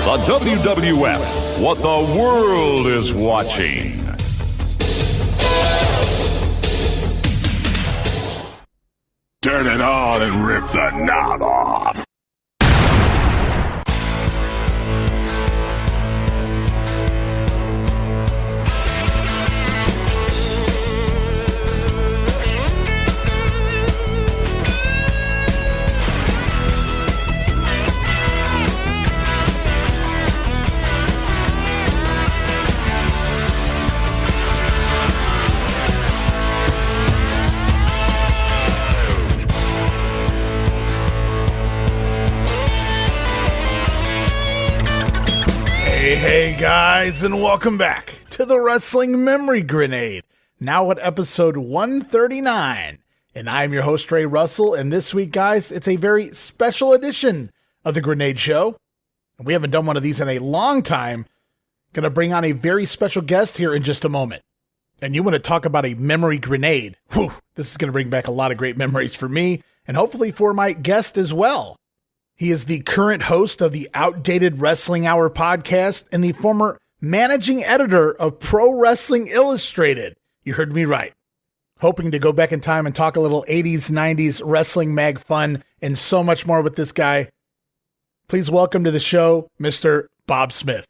The WWF, what the world is watching. Turn it on and rip the knob off. Hey guys, and welcome back to the Wrestling Memory Grenade, now at episode 139. And I'm your host, Ray Russell, and this week, guys, it's a very special edition of the Grenade Show. We haven't done one of these in a long time. Gonna bring on a very special guest here in just a moment. And you want to talk about a memory grenade. Whew, this is gonna bring back a lot of great memories for me, and hopefully for my guest as well. He is the current host of the Outdated Wrestling Hour podcast and the former managing editor of Pro Wrestling Illustrated. You heard me right. Hoping to go back in time and talk a little 80s, 90s wrestling mag fun and so much more with this guy. Please welcome to the show, Mr. Bob Smith.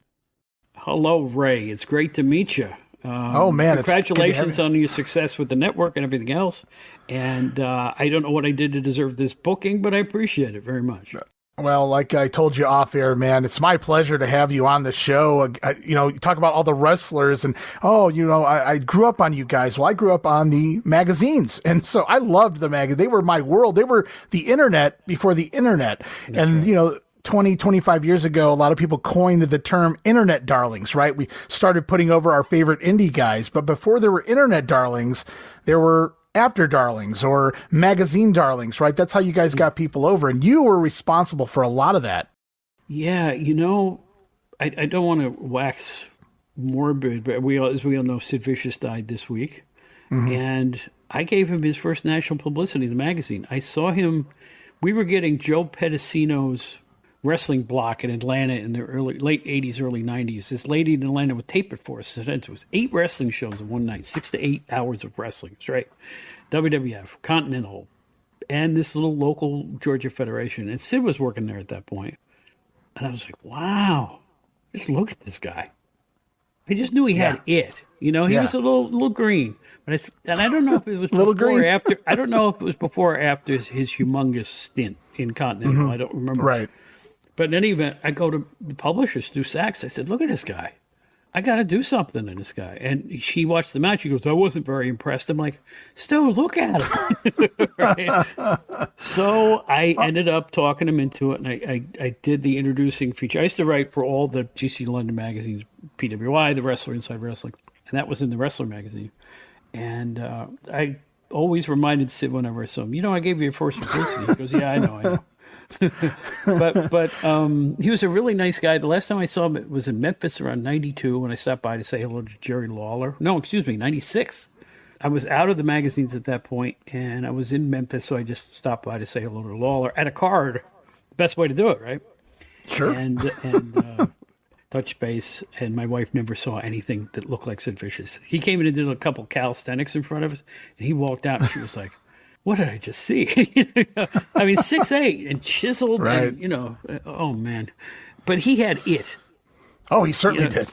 Hello, Ray. It's great to meet you. Oh, man. Congratulations on your success with the network and everything else. And I don't know what I did to deserve this booking, but I appreciate it very much. Well, like I told you off air, man, it's my pleasure to have you on the show. You talk about all the wrestlers and, I grew up on you guys. Well, I grew up on the magazines. And so I loved the magazine. They were my world. They were the internet before the internet. That's and, right. 20, 25 years ago, a lot of people coined the term internet darlings, right? We started putting over our favorite indie guys. But before there were internet darlings, there were after darlings or magazine darlings, right? That's how you guys got people over, and you were responsible for a lot of that. Yeah, I don't want to wax morbid, but as we all know, Sid Vicious died this week, and I gave him his first national publicity in the magazine. I saw him. We were getting Joe Pedicino's wrestling block in Atlanta in the late 80s, early 90s. This lady in Atlanta would tape it for us. It was 8 wrestling shows in one night, 6 to 8 hours of wrestling. That's right. WWF, Continental, and this little local Georgia Federation. And Sid was working there at that point. And I was like, wow, just look at this guy. I just knew he had it. He was a little green. But I don't know if it was little before green. Or after. I don't know if it was before or after his humongous stint in Continental. I don't remember. Right. But in any event, I go to the publishers, Stu Sachs. I said, look at this guy. I got to do something in this guy. And she watched the match. She goes, I wasn't very impressed. I'm like, Stu, look at him. Right? So I ended up talking him into it, and I did the introducing feature. I used to write for all the GC London magazines, PWI, the Wrestler Inside Wrestling, and that was in the Wrestler magazine. And I always reminded Sid whenever I saw him, I gave you your first publicity. He goes, yeah, I know. but he was a really nice guy. The last time I saw him, it was in Memphis around 92 when I stopped by to say hello to Jerry Lawler. No, excuse me, 96. I was out of the magazines at that point, and I was in Memphis, so I just stopped by to say hello to Lawler at a card. The best way to do it, right? Sure. And touch base, and my wife never saw anything that looked like Sid Vicious. He came in and did a couple calisthenics in front of us, and he walked out, and she was like, what did I just see? I mean, 6'8" and chiseled, right. And, oh man. But he had it. Oh, he certainly did.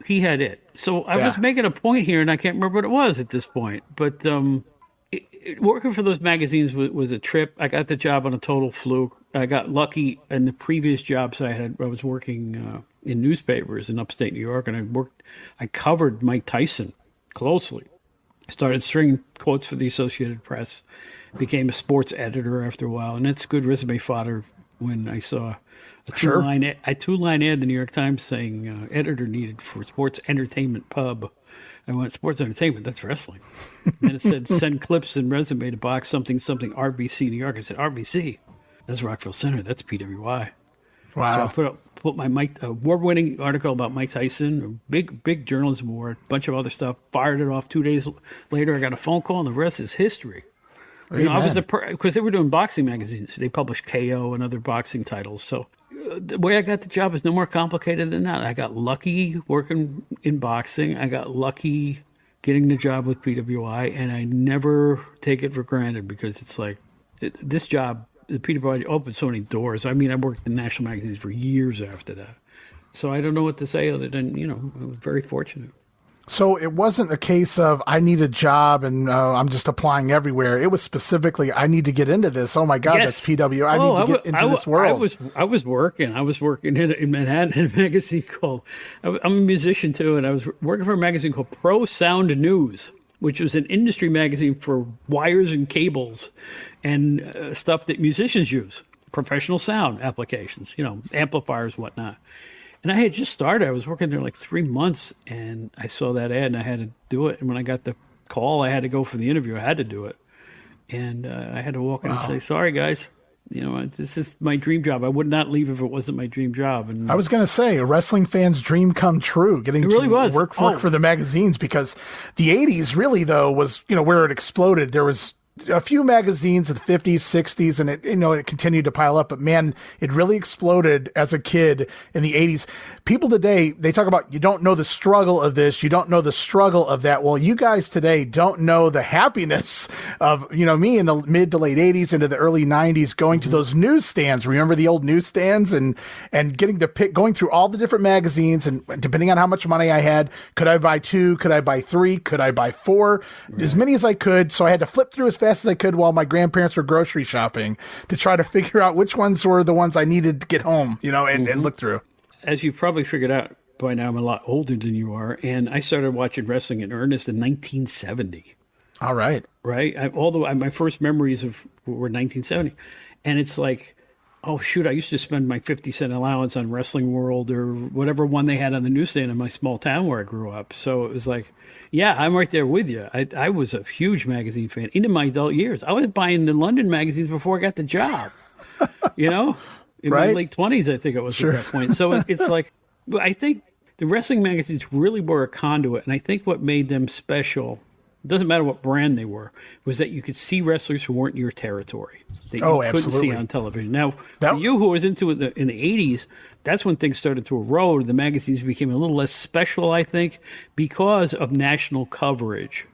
He had it. So I was making a point here, and I can't remember what it was at this point. But working for those magazines was a trip. I got the job on a total fluke. I got lucky in the previous jobs I had. I was working in newspapers in upstate New York, and I covered Mike Tyson closely. I started stringing quotes for the Associated Press, became a sports editor after a while, and that's good resume fodder when I saw a two-line ad in the New York Times saying editor needed for sports entertainment pub. I went, sports entertainment, that's wrestling. And it said, send clips and resume to box something RBC New York. I said, RBC? That's Rockville Center. That's PWI. Wow. So I put my award-winning article about Mike Tyson, a big journalism award, a bunch of other stuff, fired it off. 2 days later, I got a phone call, and the rest is history. I was because they were doing boxing magazines. They published KO and other boxing titles. So the way I got the job is no more complicated than that. I got lucky working in boxing. I got lucky getting the job with PWI, and I never take it for granted because it's like this job, the PWI opened so many doors. I mean, I worked in national magazines for years after that. So I don't know what to say other than, I was very fortunate. So it wasn't a case of I need a job and I'm just applying everywhere. It was specifically I need to get into this. Oh my God, Yes. That's PW. I need to get into this world. I was working in Manhattan in a magazine called. I'm a musician too, and I was working for a magazine called Pro Sound News, which was an industry magazine for wires and cables and stuff that musicians use, professional sound applications, amplifiers, whatnot. And I had just started. I was working there like 3 months, and I saw that ad, and I had to do it. And when I got the call, I had to go for the interview. I had to do it. And I had to walk in and say, sorry, guys. This is my dream job. I would not leave if it wasn't my dream job. And I was going to say, a wrestling fan's dream come true, getting to work for the magazines, because the 80s really, though, was, where it exploded. There was a few magazines in the 50s, 60s, and it continued to pile up. But man, it really exploded as a kid in the 80s. People today, they talk about, you don't know the struggle of this, you don't know the struggle of that. Well, you guys today don't know the happiness of, me in the mid to late 80s into the early 90s going to those newsstands. Remember the old newsstands and getting to pick, going through all the different magazines, and depending on how much money I had, could I buy 2? Could I buy 3? Could I buy 4? Right. As many as I could. So I had to flip through as fast as I could while my grandparents were grocery shopping to try to figure out which ones were the ones I needed to get home, and look through. As you've probably figured out by now, I'm a lot older than you are, and I started watching wrestling in earnest in 1970. All right. Right? My first memories were 1970. And it's like, oh, shoot, I used to spend my 50-cent allowance on Wrestling World or whatever one they had on the newsstand in my small town where I grew up. So it was like, yeah, I'm right there with you. I was a huge magazine fan into my adult years. I was buying the London magazines before I got the job, in my late 20s, I think it was at that point. So it's like, I think the wrestling magazines really were a conduit. And I think what made them special, it doesn't matter what brand they were, was that you could see wrestlers who weren't in your territory that you couldn't see on television. Now, for you who was into it in the 80s, that's when things started to erode. The magazines became a little less special, I think, because of national coverage.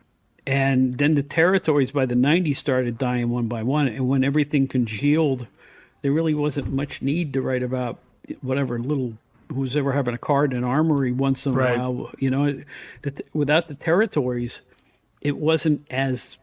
And then the territories by the 90s started dying one by one. And when everything congealed, there really wasn't much need to write about whatever little who's ever having a card in an armory once in a while. Without the territories, it wasn't as,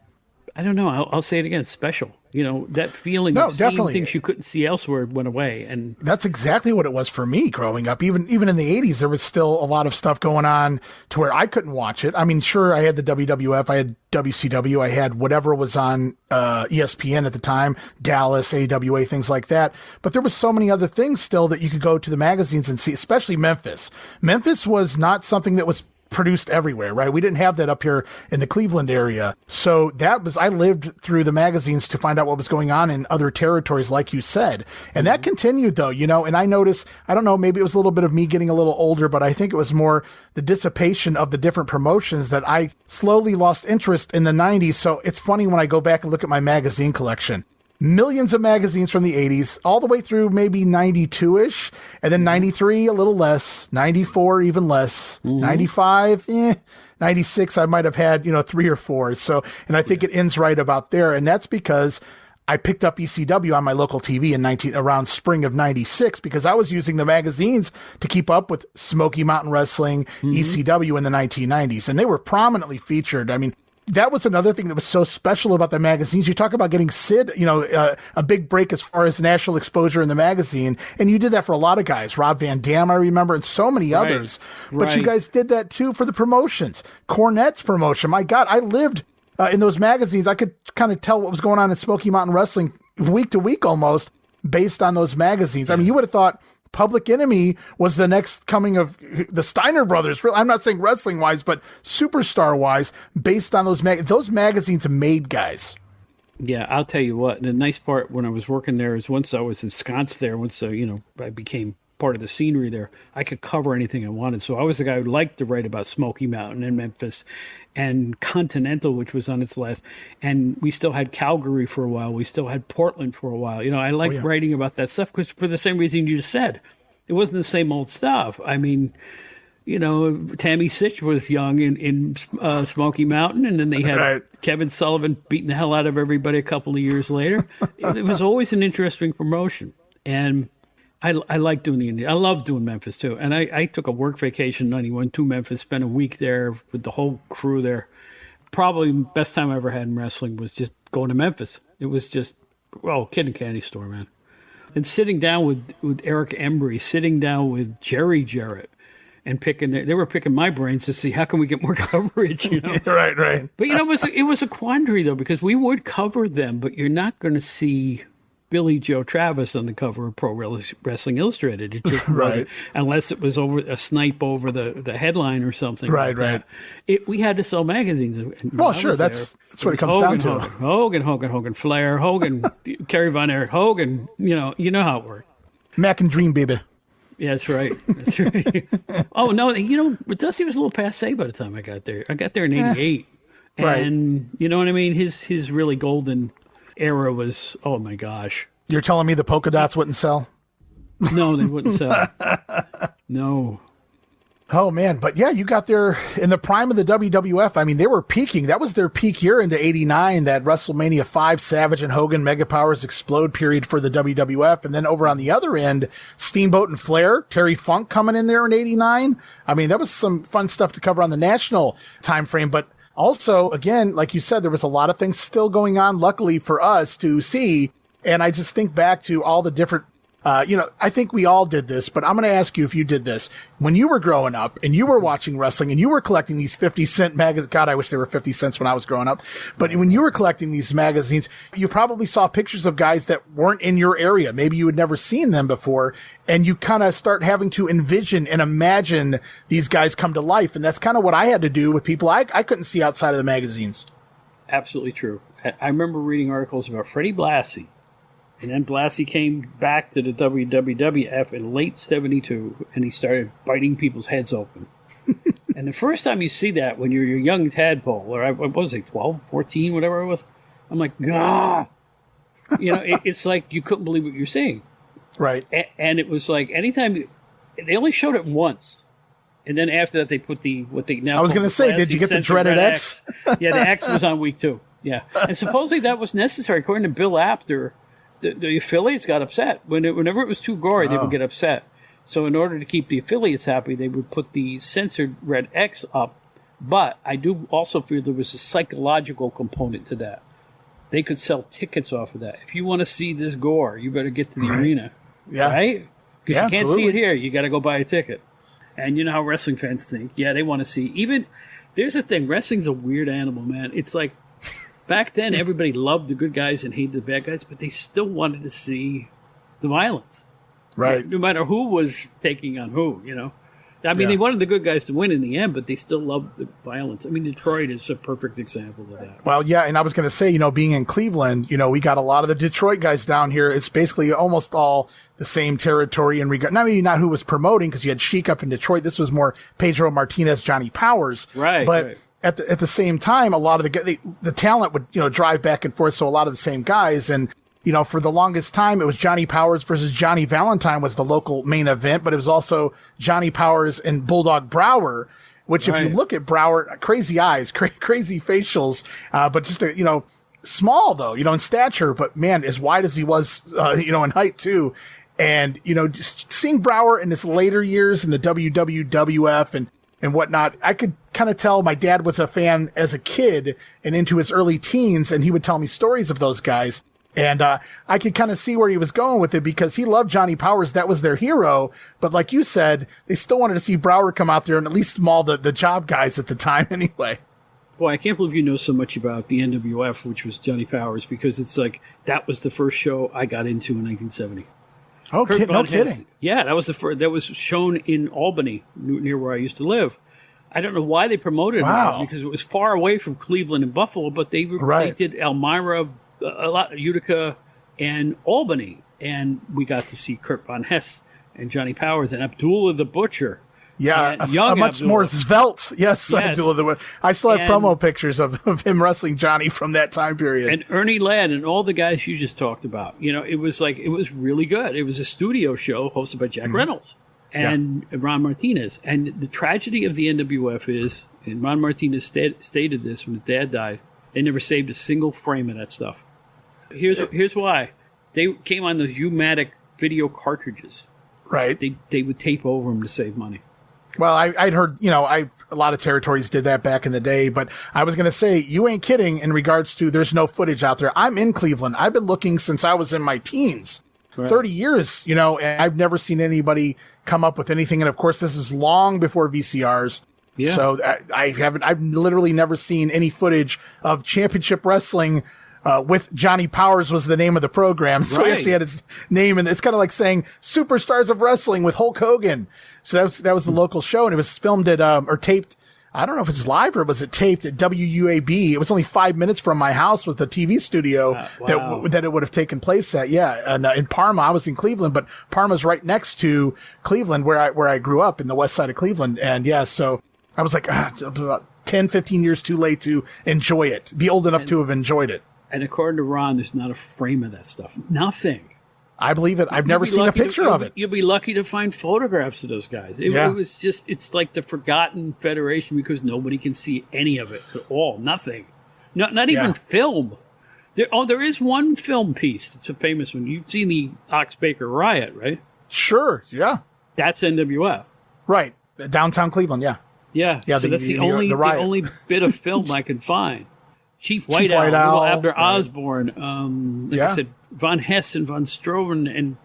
I don't know, I'll say it again, special. That feeling of seeing things you couldn't see elsewhere went away. And that's exactly what it was for me growing up. Even in the 80s, there was still a lot of stuff going on to where I couldn't watch it. I mean, sure, I had the WWF, I had WCW, I had whatever was on ESPN at the time, Dallas, AWA, things like that. But there was so many other things still that you could go to the magazines and see, especially Memphis. Memphis was not something that was produced everywhere, right? We didn't have that up here in the Cleveland area. So I lived through the magazines to find out what was going on in other territories, like you said. And that continued though, and I noticed, I don't know, maybe it was a little bit of me getting a little older, but I think it was more the dissipation of the different promotions that I slowly lost interest in the 90s. So it's funny when I go back and look at my magazine collection. Millions of magazines from the 80s, all the way through maybe 92-ish, and then 93, a little less, 94, even less, 95, 96, I might have had, 3 or 4. So, and I think it ends right about there. And that's because I picked up ECW on my local TV around spring of 96, because I was using the magazines to keep up with Smoky Mountain Wrestling, ECW in the 1990s. And they were prominently featured. I mean, that was another thing that was so special about the magazines. You talk about getting Sid, a big break as far as national exposure in the magazine. And you did that for a lot of guys. Rob Van Dam, I remember, and so many others. But you guys did that too for the promotions. Cornette's promotion. My God, I lived in those magazines. I could kind of tell what was going on in Smoky Mountain Wrestling week to week almost based on those magazines. I mean, you would have thought Public Enemy was the next coming of the Steiner brothers. I'm not saying wrestling wise, but superstar wise, based on those magazines made guys. Yeah, I'll tell you what. The nice part when I was working there is once I was ensconced there, I became part of the scenery there. I could cover anything I wanted. So I was the guy who liked to write about Smoky Mountain and Memphis and Continental, which was on its last. And we still had Calgary for a while. We still had Portland for a while. I liked writing about that stuff because for the same reason you just said. It wasn't the same old stuff. I mean, Tammy Sitch was young in Smoky Mountain, and then they had Kevin Sullivan beating the hell out of everybody a couple of years later. It was always an interesting promotion. And I like doing the Indies. I love doing Memphis too. And I took a work vacation in 91 to Memphis, spent a week there with the whole crew there. Probably the best time I ever had in wrestling was just going to Memphis. It was just, kid and candy store, man. And sitting down with Eric Embry, sitting down with Jerry Jarrett, and they were picking my brains to see how can we get more coverage, Right. But it was a quandary though, because we would cover them, but you're not going to see Billy Joe Travis on the cover of Pro Wrestling Illustrated. It just wasn't, unless it was over a snipe over the headline or something. Right. We had to sell magazines. Sure. That's what it comes down to. Hogan, Flair, Hogan, Kerry Von Erich, Hogan. You know how it worked. Mac and Dream, baby. Yeah, that's right. That's right. Oh no, but Dusty was a little passé by the time I got there. I got there in '88, and you know what I mean. His really golden era was, oh my gosh. You're telling me the polka dots wouldn't sell? No, they wouldn't sell. No. Oh man, but yeah, you got there in the prime of the WWF. I mean, they were peaking. That was their peak year into '89, that WrestleMania 5 Savage and Hogan Mega Powers Explode period for the WWF. And then over on the other end, Steamboat and Flair, Terry Funk coming in there in '89. I mean, that was some fun stuff to cover on the national time frame, but also, again, like you said, there was a lot of things still going on, luckily for us to see. And I just think back to all the different, I think we all did this, but I'm going to ask you if you did this. When you were growing up and you were watching wrestling and you were collecting these 50-cent magazines, God, I wish they were 50 cents when I was growing up. But when you were collecting these magazines, you probably saw pictures of guys that weren't in your area. Maybe you had never seen them before. And you kind of start having to envision and imagine these guys come to life. And that's kind of what I had to do with people I couldn't see outside of the magazines. Absolutely true. I remember reading articles about Freddie Blassie. And then Blassie came back to the WWF in late '72, and he started biting people's heads open. And the first time you see that, when you're a young tadpole, or what was it, 12, 14, whatever it was, I'm like, ah! It's like you couldn't believe what you're seeing. Right. And it was like, anytime, they only showed it once. And then after that, they put what they now. I was going to say, did you get the dreaded X? Yeah, the X was on week 2. Yeah. And supposedly that was necessary. According to Bill Apter, the affiliates got upset. Whenever it was too gory, they would get upset. So in order to keep the affiliates happy, they would put the censored red X up. But I do also feel there was a psychological component to that. They could sell tickets off of that. If you want to see this gore, you better get to the arena. Yeah. Right? Because you can't absolutely. see it here. You got to go buy a ticket. And you know how wrestling fans think. Yeah, they want to see. There's the thing. Wrestling's a weird animal, man. It's like, back then, everybody loved the good guys and hated the bad guys, but they still wanted to see the violence. Right. No matter who was taking on who, I mean, they wanted the good guys to win in the end, but they still loved the violence. I mean, Detroit is a perfect example of that. Well, yeah, and I was going to say, being in Cleveland, we got a lot of the Detroit guys down here. It's basically almost all the same territory in regard. Not who was promoting, because you had Sheik up in Detroit. This was more Pedro Martinez, Johnny Powers. Right. But right. At the same time, a lot of the talent would, drive back and forth. So a lot of the same guys. And, for the longest time, it was Johnny Powers versus Johnny Valentine was the local main event, but it was also Johnny Powers and Bulldog Brower, which if you look at Brower, crazy eyes, crazy facials, but just, small though, in stature, but man, as wide as he was, in height too. And, just seeing Brower in his later years in the WWWF and whatnot, I could kind of tell my dad was a fan as a kid and into his early teens, and he would tell me stories of those guys. And I could kind of see where he was going with it, because he loved Johnny Powers. That was their hero. But like you said, they still wanted to see Brower come out there and at least maul the job guys at the time anyway. Boy, I can't believe you know so much about the NWF, which was Johnny Powers, because it's like that was the first show I got into in 1970. Oh, no kidding. Yeah, that was the first. That was shown in Albany, near where I used to live. I don't know why they promoted it, because it was far away from Cleveland and Buffalo, but they did Elmira, a lot, Utica, and Albany, and we got to see Kurt Von Hess and Johnny Powers and Abdullah the Butcher. Yeah, And young a much Abdullah. more svelte. Yes, Yes. Abdullah. I still have And- promo pictures of him wrestling Johnny from that time period. And Ernie Ladd and all the guys you just taled about. It was really good. It was a studio show hosted by Jack Reynolds and Ron Martinez. And the tragedy of the NWF is, and Ron Martinez stated this when his dad died, they never saved a single frame of that stuff. Here's why. They came on those U-matic video cartridges. Right. They would tape over them to save money. Well, I'd heard, a lot of territories did that back in the day, but I was going to say, you ain't kidding in regards to there's no footage out there. I'm in Cleveland. I've been looking since I was in my teens, Right. 30 years, and I've never seen anybody come up with anything. And of course, this is long before VCRs. Yeah. So I've literally never seen any footage of Championship Wrestling with Johnny Powers was the name of the program. So he Right. actually had his name, and it's kind of like saying Superstars of Wrestling with Hulk Hogan. So that was the local show, and it was filmed at, or taped. I don't know if it's live or was it taped at WUAB. It was only 5 minutes from my house with the TV studio wow. that it would have taken place at. Yeah. And in Parma, I was in Cleveland, but Parma's right next to Cleveland where I grew up in the west side of Cleveland. And yeah, so I was like, about 10, 15 years too late to enjoy it, be old enough to have enjoyed it. And according to Ron, there's not a frame of that stuff. Nothing. I believe it. I've never You'll be seen a lucky picture of it. You'll be lucky to find photographs of those guys. It was just, it's like the forgotten federation because nobody can see any of it at all. Nothing. Not even film. There is one film piece. It's a famous one. You've seen the Ox Baker Riot, right? Sure. Yeah. That's NWF. Right. Downtown Cleveland. Yeah. Yeah. Yeah, So that's the riot. only bit of film I can find. Chief White Owl, White Little Owl, Abner right. Osborne, like I said, Von Hess and Von Stroven, and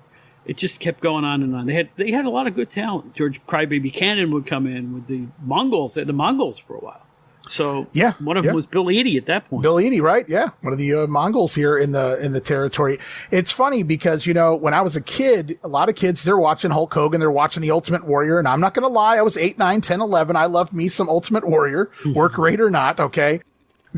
it just kept going on and on. They had a lot of good talent. George Crybaby Cannon would come in with the Mongols. They had the Mongols for a while. So one of them was Bill Eadie at that point. Bill Eadie, right? Yeah, one of the Mongols here in the territory. It's funny because when I was a kid, a lot of kids they're watching Hulk Hogan, they're watching the Ultimate Warrior, and I'm not going to lie, I was 8, 9, 10, 11. I loved me some Ultimate Warrior, work rate or not. Okay,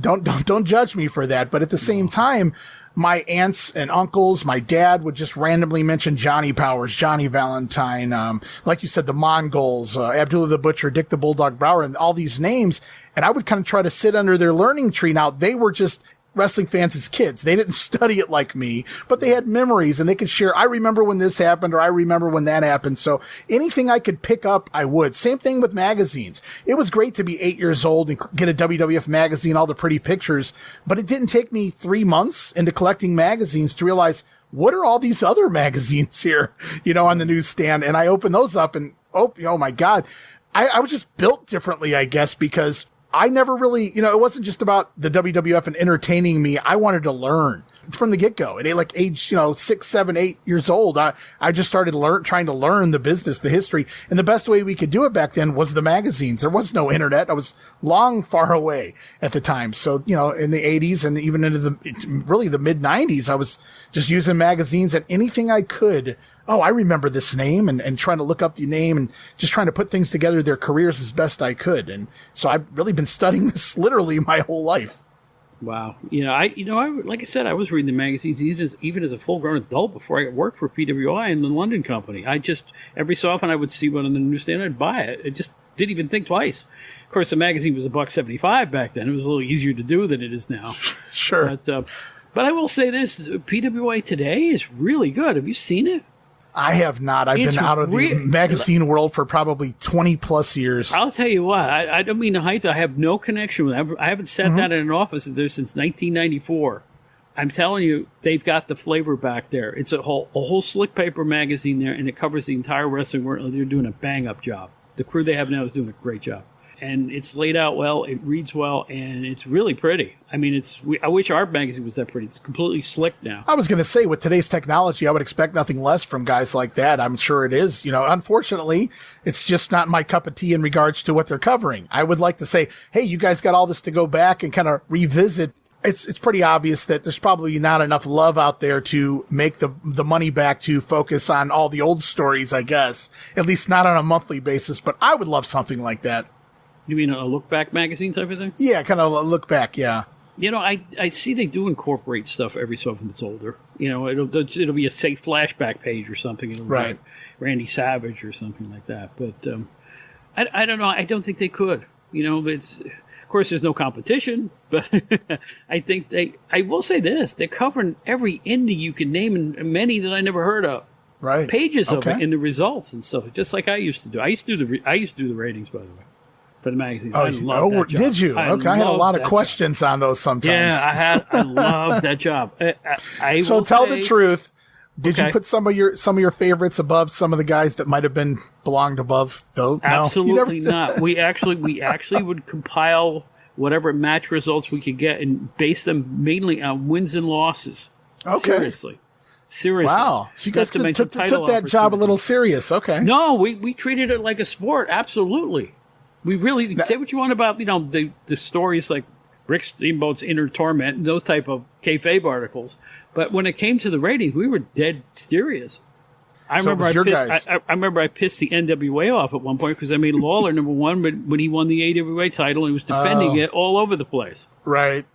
don't judge me for that. But at the same time, my aunts and uncles, my dad would just randomly mention Johnny Powers, Johnny Valentine, like you said, the Mongols, Abdullah the Butcher, Dick the Bulldog Brower, and all these names. And I would kind of try to sit under their learning tree. Now, they were just wrestling fans as kids. They didn't study it like me, but they had memories and they could share. I remember when this happened or I remember when that happened. So anything I could pick up, I would. Same thing with magazines. It was great to be 8 years old and get a WWF magazine, all the pretty pictures, but it didn't take me 3 months into collecting magazines to realize what are all these other magazines here, on the newsstand. And I opened those up and, oh my God, I was just built differently, I guess, because I never really, it wasn't just about the WWF and entertaining me. I wanted to learn from the get-go. At age, 6, 7, 8 years old, I just started trying to learn the business, the history. And the best way we could do it back then was the magazines. There was no internet. I was far away at the time. So, in the 80s and even into the mid 90s, I was just using magazines and anything I could. Oh, I remember this name and trying to look up the name and just trying to put things together, their careers as best I could. And so I've really been studying this literally my whole life. Wow. I like I said, I was reading the magazines even as a full-grown adult before I worked for PWI and the London company. I just, every so often I would see one on the newsstand, I'd buy it. I just didn't even think twice. Of course, the magazine was $1.75 back then. It was a little easier to do than it is now. Sure. But I will say this, PWI Today is really good. Have you seen it? I have not. I've been out of the magazine world for probably 20 plus years. I'll tell you what, I don't mean to hide that. I have no connection with it. I haven't sat down in an office there since 1994. I'm telling you, they've got the flavor back there. It's a whole slick paper magazine there, and it covers the entire wrestling world. They're doing a bang-up job. The crew they have now is doing a great job. And it's laid out well, it reads well, and it's really pretty. I mean, I wish our magazine was that pretty. It's completely slick now. I was going to say, with today's technology, I would expect nothing less from guys like that. I'm sure it is. Unfortunately, it's just not my cup of tea in regards to what they're covering. I would like to say, hey, you guys got all this to go back and kind of revisit. It's pretty obvious that there's probably not enough love out there to make the money back to focus on all the old stories, I guess. At least not on a monthly basis, but I would love something like that. You mean a look-back magazine type of thing? Yeah, kind of a look back, yeah. I see they do incorporate stuff every so often that's older. It'll be a safe flashback page or something. Right. Randy Savage or something like that. But I don't know. I don't think they could. Of course, there's no competition, but I think I will say this: they're covering every indie you can name, and many that I never heard of. Right. Pages of it in the results and stuff, just like I used to do. I used to do the ratings, by the way, for the magazines. I love that job. Did you? Okay, I had a lot of questions on those sometimes. Yeah, I love that job. So tell the truth. Did you put some of your favorites above some of the guys that might have been belonged above? Though absolutely not. We actually would compile whatever match results we could get and base them mainly on wins and losses. Okay. Seriously. Wow. So you guys took that job a little serious. Okay. No, we treated it like a sport. Absolutely. We really say what you want about the stories like Rick Steamboat's Inner Torment and those type of kayfabe articles. But when it came to the ratings, we were dead serious. I remember I pissed the NWA off at one point because I made Lawler number one, but when he won the AWA title, he was defending it all over the place. Right.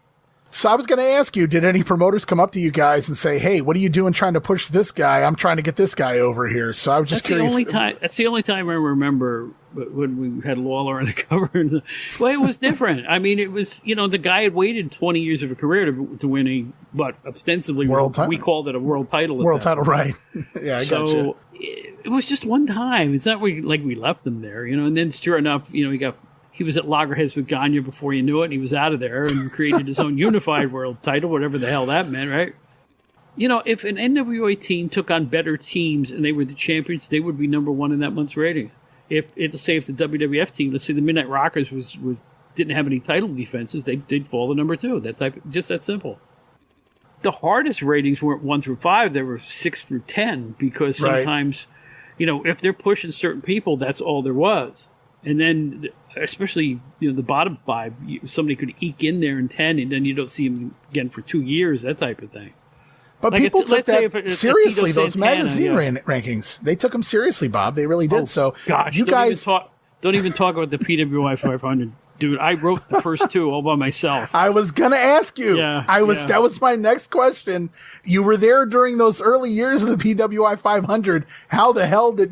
So I was going to ask you, did any promoters come up to you guys and say, "Hey, what are you doing trying to push this guy? I'm trying to get this guy over here." So I was just curious. That's the only time I remember when we had Lawler on the cover. Well, it was different. I mean, it was, the guy had waited 20 years of a career to win ostensibly world title. We called it a world title. World title, right. Yeah, I got you. So it was just one time. It's not like we left him there, and then sure enough, he was at Loggerheads with Gagne before you knew it, and he was out of there and created his own unified world title, whatever the hell that meant, right? If an NWA team took on better teams and they were the champions, they would be number one in that month's ratings. If the WWF team, let's say the Midnight Rockers didn't have any title defenses, they'd fall to number two. Just that simple. The hardest ratings weren't 1 through 5; they were 6 through 10 because sometimes, if they're pushing certain people, that's all there was. And then, especially, the bottom 5, somebody could eke in there in 10, and then you don't see them again for 2 years, that type of thing. But people took that seriously, those magazine rankings. They took them seriously, Bob. They really did. So, gosh, don't even talk about the PWI 500. Dude, I wrote the first 2 all by myself. I was going to ask you. That was my next question. You were there during those early years of the PWI 500. How the hell did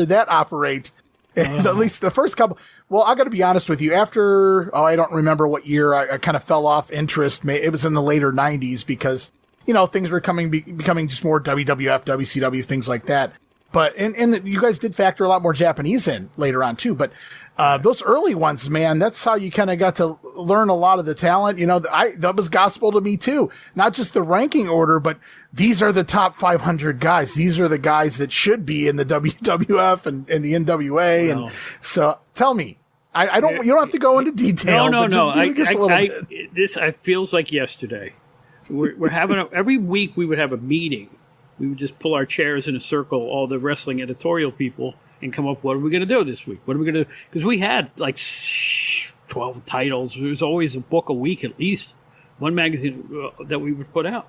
that operate? At least the first couple. Well, I got to be honest with you. After, I don't remember what year I kind of fell off interest. It was in the later 90s because, things were becoming just more WWF, WCW, things like that. But, and you guys did factor a lot more Japanese in later on too. But, those early ones, man, that's how you kind of got to learn a lot of the talent. That was gospel to me too. Not just the ranking order, but these are the top 500 guys. These are the guys that should be in the WWF and the NWA. And so tell me, you don't have to go into detail. No. This feels like yesterday. We're having every week we would have a meeting. We would just pull our chairs in a circle, all the wrestling editorial people, and come up, what are we going to do this week? What are we going to do? Because we had like 12 titles. There was always a book a week at least, one magazine that we would put out.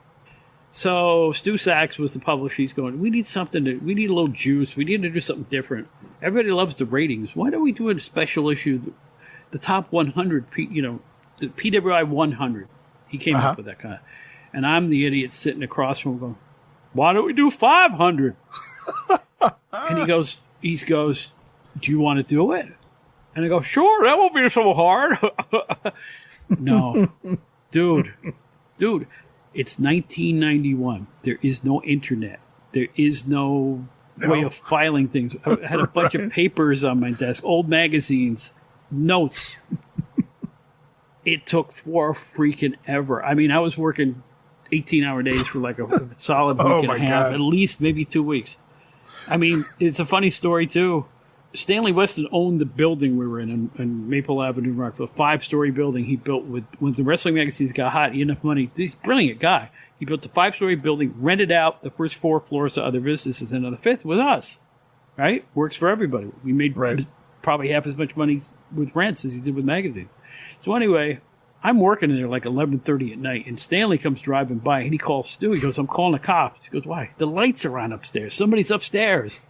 So Stu Sachs was the publisher. He's going, we need we need a little juice. We need to do something different. Everybody loves the ratings. Why don't we do a special issue, the top 100, the PWI 100. He came up with that kind of. And I'm the idiot sitting across from him going, why don't we do 500? And he goes, do you want to do it? And I go, sure, that won't be so hard. No, dude, it's 1991. There is no internet. There is no way of filing things. I had a bunch of papers on my desk, old magazines, notes. It took freaking ever. I mean, I was working 18-hour days for like a solid week and a half, at least maybe 2 weeks. I mean, it's a funny story, too. Stanley Weston owned the building we were in Maple Avenue, Rockville, 5-story building he built when the wrestling magazines got hot. He had enough money. He's a brilliant guy. He built a 5-story building, rented out the first 4 floors to other businesses, and the 5th was us. Right? Works for everybody. We made probably half as much money with rents as he did with magazines. So anyway, I'm working in there like 11:30 at night, and Stanley comes driving by, and he calls Stu. He goes, I'm calling the cops. He goes, why? The lights are on upstairs. Somebody's upstairs.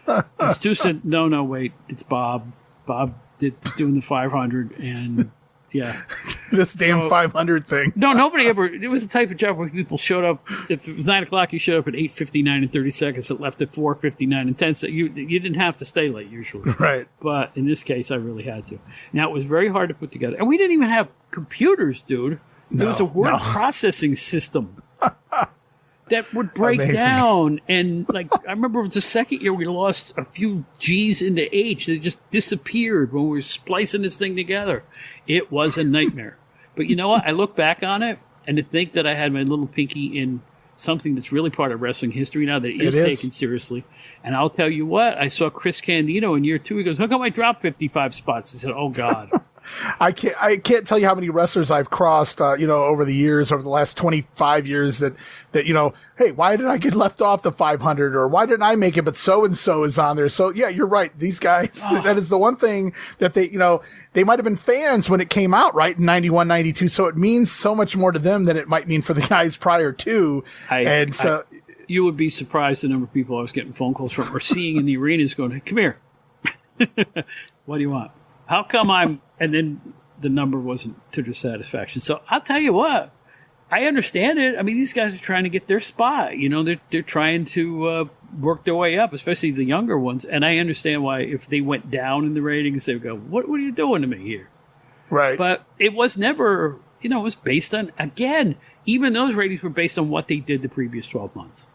And Stu said, no, wait, it's Bob. Bob did doing the 500, and Yeah. This damn 500 thing. No, nobody ever. It was the type of job where people showed up. If it was 9 o'clock, you showed up at 8:59 and 30 seconds. It left at 4:59 and 10 seconds. You didn't have to stay late usually. Right. But in this case, I really had to. Now, it was very hard to put together. And we didn't even have computers, dude. There was a word processing system that would break down. And, like, I remember it was the second year we lost a few G's into H. They just disappeared when we were splicing this thing together. It was a nightmare. But you know what? I look back on it, and to think that I had my little pinky in something that's really part of wrestling history now that is taken seriously. And I'll tell you what, I saw Chris Candido in year 2. He goes, how come I dropped 55 spots? I said, oh, God. I can't tell you how many wrestlers I've crossed, over the years, over the last 25 years that, hey, why did I get left off the 500 or why didn't I make it? But so-and-so is on there. So yeah, you're right. These guys, that is the one thing that they might've been fans when it came out, right? In 91, 92. So it means so much more to them than it might mean for the guys prior to. You would be surprised the number of people I was getting phone calls from or seeing in the arenas going, hey, come here. What do you want? How come and then the number wasn't to their satisfaction. So I'll tell you what, I understand it. I mean, these guys are trying to get their spot. They're trying to work their way up, especially the younger ones. And I understand why if they went down in the ratings, they would go, what are you doing to me here? Right. But it was never, it was based on, again, even those ratings were based on what they did the previous 12 months.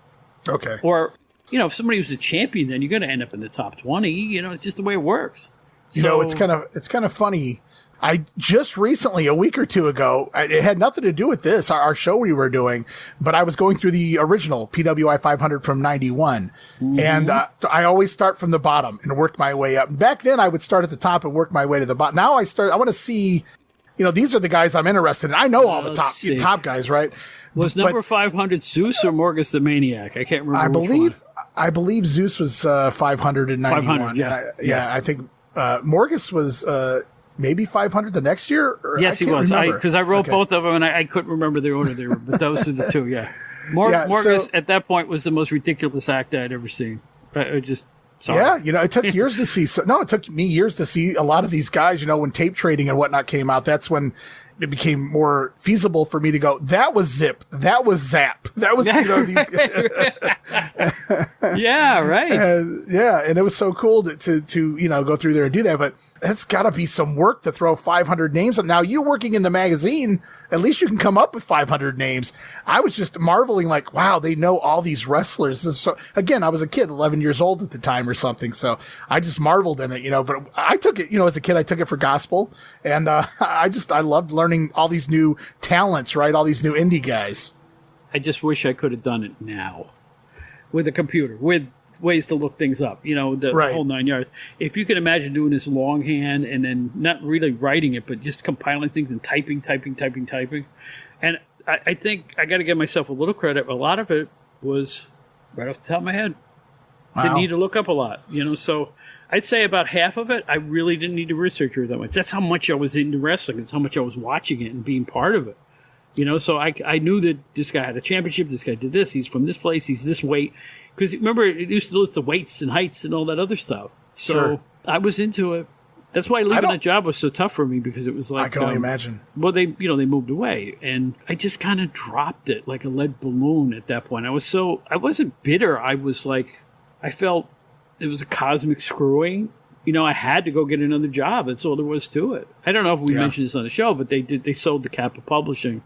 Okay. Or, if somebody was a champion, then you're going to end up in the top 20. It's just the way it works. It's kind of funny. I just recently, a week or two ago, it had nothing to do with this, our show we were doing, but I was going through the original PWI 500 from 91. Mm-hmm. And I always start from the bottom and work my way up. Back then, I would start at the top and work my way to the bottom. Now I want to see, these are the guys I'm interested in. I know all the top guys, right? Was number 500 Zeus or Morgus the Maniac? I can't remember. I believe Zeus was 500 in 91. 500, yeah. I think Morgus was maybe 500 the next year? Yes, he was. Because I wrote both of them, and I couldn't remember the order they were, but those are the two, yeah. Morgus, at that point, was the most ridiculous act I'd ever seen. Sorry. Yeah, it took years to see. It took me years to see a lot of these guys, when tape trading and whatnot came out. That's when it became more feasible for me to go, that was Zip, that was Zap, that was, these yeah, right. And it was so cool to go through there and do that. But it's got to be some work to throw 500 names up. Now, you working in the magazine, at least you can come up with 500 names. I was just marveling, like, wow, they know all these wrestlers. So again, I was a kid, 11 years old at the time or something. So I just marveled in it, but I took it, as a kid, I took it for gospel. And I loved learning all these new talents, right? All these new indie guys. I just wish I could have done it now with a computer, with ways to look things up, the whole 9 yards. If you can imagine doing this longhand and then not really writing it, but just compiling things and typing. And I think I got to give myself a little credit. A lot of it was right off the top of my head. Wow. Didn't need to look up a lot, so I'd say about half of it, I really didn't need to research it that much. That's how much I was into wrestling. That's how much I was watching it and being part of it. So I knew that this guy had a championship. This guy did this. He's from this place. He's this weight. Because remember, it used to list the weights and heights and all that other stuff. So sure. I was into it. That's why leaving that job was so tough for me, because it was like... I can only imagine. Well, they moved away. And I just kind of dropped it like a lead balloon at that point. I wasn't bitter. I was like... I felt it was a cosmic screwing. I had to go get another job. That's all there was to it. I don't know if we mentioned this on the show, but they sold the Kappa Publishing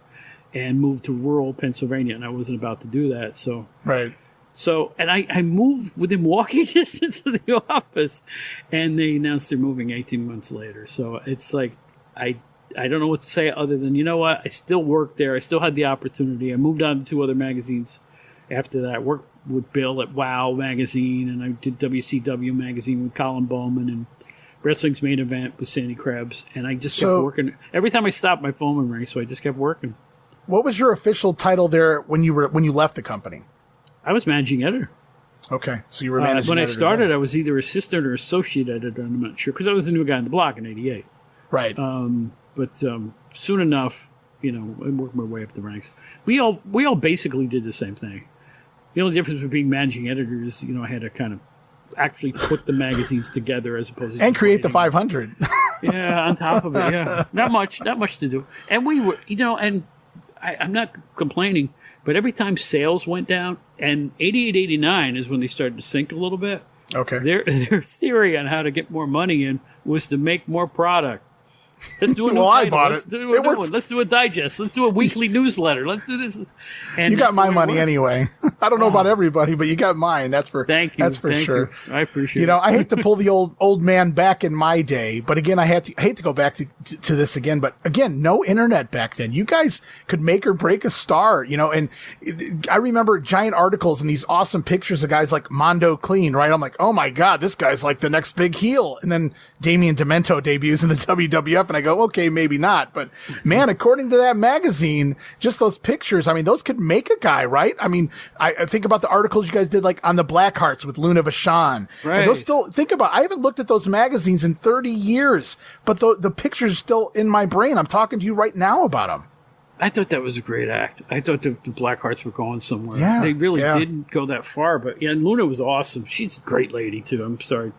and moved to rural Pennsylvania, and I wasn't about to do that. So right. So, and I moved within walking distance of the office, and they announced they're moving 18 months later. So it's like, I don't know what to say other than, you know what? I still worked there. I still had the opportunity. I moved on to 2 other magazines after that. I worked with Bill at WOW Magazine, and I did WCW Magazine with Colin Bowman, and Wrestling's Main Event with Sandy Krebs, and I just kept working. Every time I stopped, my phone would ring, so I just kept working. What was your official title there when you left the company? I was managing editor. Okay, so you were managing when editor. I started, I was either assistant or associate editor, I'm not sure, because I was the new guy on the block in 88. Right. But soon enough, I worked my way up the ranks. We all basically did the same thing. The only difference with being managing editor is, I had to kind of actually put the magazines together as opposed to... And create the 500. Yeah, on top of it, yeah. Not much to do. And we were, and I'm not complaining, but every time sales went down, and 88, 89 is when they started to sink a little bit. Okay. Their theory on how to get more money in was to make more product. Let's do a new Well, I title. bought Let's it. do a new one. Let's do a digest. Let's do a weekly newsletter. Let's do this. And You got my money anyway. I don't know about everybody, but you got mine. That's for Thank you. That's for Thank sure. you. I appreciate it. I hate to pull the old man back in my day, but again, I hate to go back to this again. But again, no internet back then. You guys could make or break a star, and I remember giant articles and these awesome pictures of guys like Mondo Kleen, right? I'm like, oh my God, this guy's like the next big heel. And then Damien DeMento debuts in the WWF, and I go, okay, maybe not. But man, according to that magazine, just those pictures, I mean, those could make a guy, right? I mean, I think about the articles you guys did like on the Blackhearts with Luna Vachon. Right. And those still, I haven't looked at those magazines in 30 years, but the pictures are still in my brain. I'm talking to you right now about them. I thought that was a great act. I thought the Blackhearts were going somewhere. Yeah, they really didn't go that far, but and Luna was awesome. She's a great lady too. I'm sorry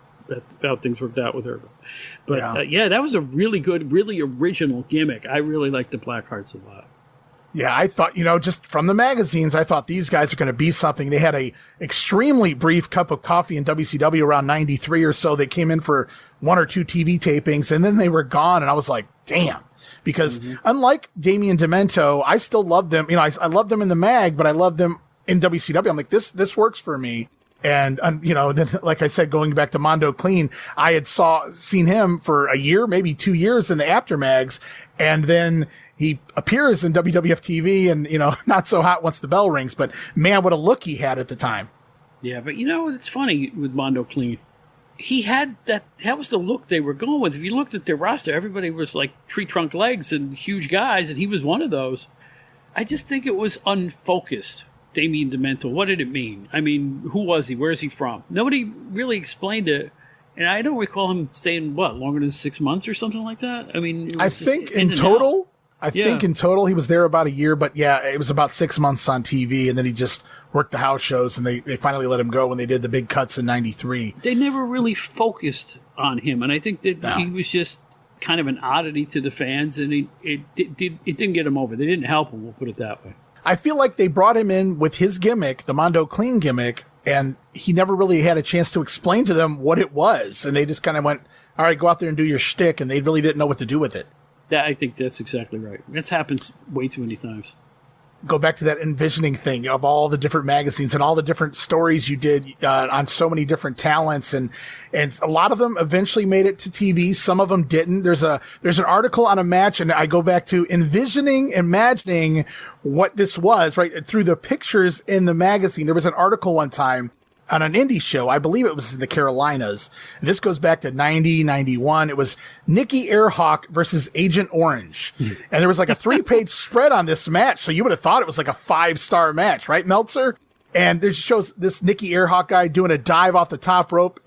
how things worked out with her, but that was a really good, really original gimmick. I really liked the Blackhearts a lot. Yeah, I thought, just from the magazines, I thought these guys are going to be something. They had a extremely brief cup of coffee in WCW around 93 or so. They came in for one or two TV tapings and then they were gone. And I was like, damn, because unlike Damien DeMento, I still love them. I love them in the mag, but I love them in WCW. I'm like, this works for me. And, then, like I said, going back to Mondo Kleen, I had seen him for a year, maybe 2 years in the aftermags. And then he appears in WWF TV and, not so hot once the bell rings, but man, what a look he had at the time. Yeah. But it's funny with Mondo Kleen. He had that was the look they were going with. If you looked at their roster, everybody was like tree trunk legs and huge guys. And he was one of those. I just think it was unfocused. Damien DeMento, what did it mean? I mean, who was he? Where is he from? Nobody really explained it. And I don't recall him staying, longer than 6 months or something like that? I mean, I think in total he was there about a year, but yeah, it was about 6 months on TV, and then he just worked the house shows, and they finally let him go when they did the big cuts in 93. They never really focused on him, and I think that he was just kind of an oddity to the fans, and it didn't get him over. They didn't help him, we'll put it that way. I feel like they brought him in with his gimmick, the Mondo Kleen gimmick, and he never really had a chance to explain to them what it was. And they just kind of went, all right, go out there and do your shtick. And they really didn't know what to do with it. I think that's exactly right. That's happens way too many times. Go back to that envisioning thing of all the different magazines and all the different stories you did on so many different talents. And a lot of them eventually made it to TV. Some of them didn't. There's an article on a match, and I go back to imagining what this was, right? Through the pictures in the magazine. There was an article one time on an indie show. I believe it was in the Carolinas. This goes back to 90, 91. It was Nikki Airhawk versus Agent Orange. And there was like a 3-page spread on this match. So you would have thought it was like a 5-star match, right, Meltzer? And there shows this Nikki Airhawk guy doing a dive off the top rope,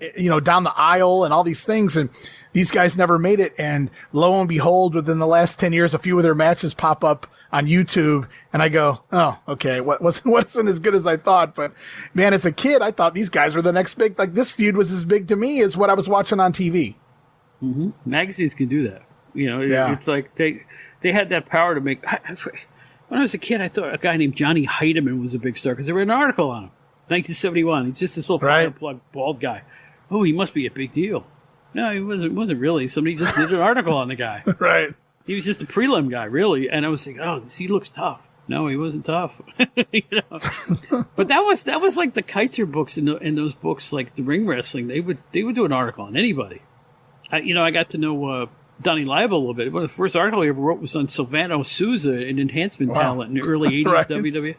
down the aisle and all these things. And these guys never made it. And lo and behold, within the last 10 years, a few of their matches pop up on YouTube. And I go, oh, okay, wasn't as good as I thought. But man, as a kid, I thought these guys were the next big, like this feud was as big to me as what I was watching on TV. Mm-hmm. Magazines can do that. It's like they had that power to make. When I was a kid, I thought a guy named Johnny Heidemann was a big star because there was an article on him. 1971. He's just this little plug bald guy. Oh, he must be a big deal. No, he wasn't really. Somebody just did an article on the guy. Right. He was just a prelim guy, really. And I was thinking, oh, he looks tough. No, he wasn't tough. But that was like the Kaiser books and those books, like the ring wrestling. They would do an article on anybody. I got to know Donnie Liable a little bit. One of the first article he ever wrote was on Silvano Souza, an enhancement talent in the early 80s right. WWE.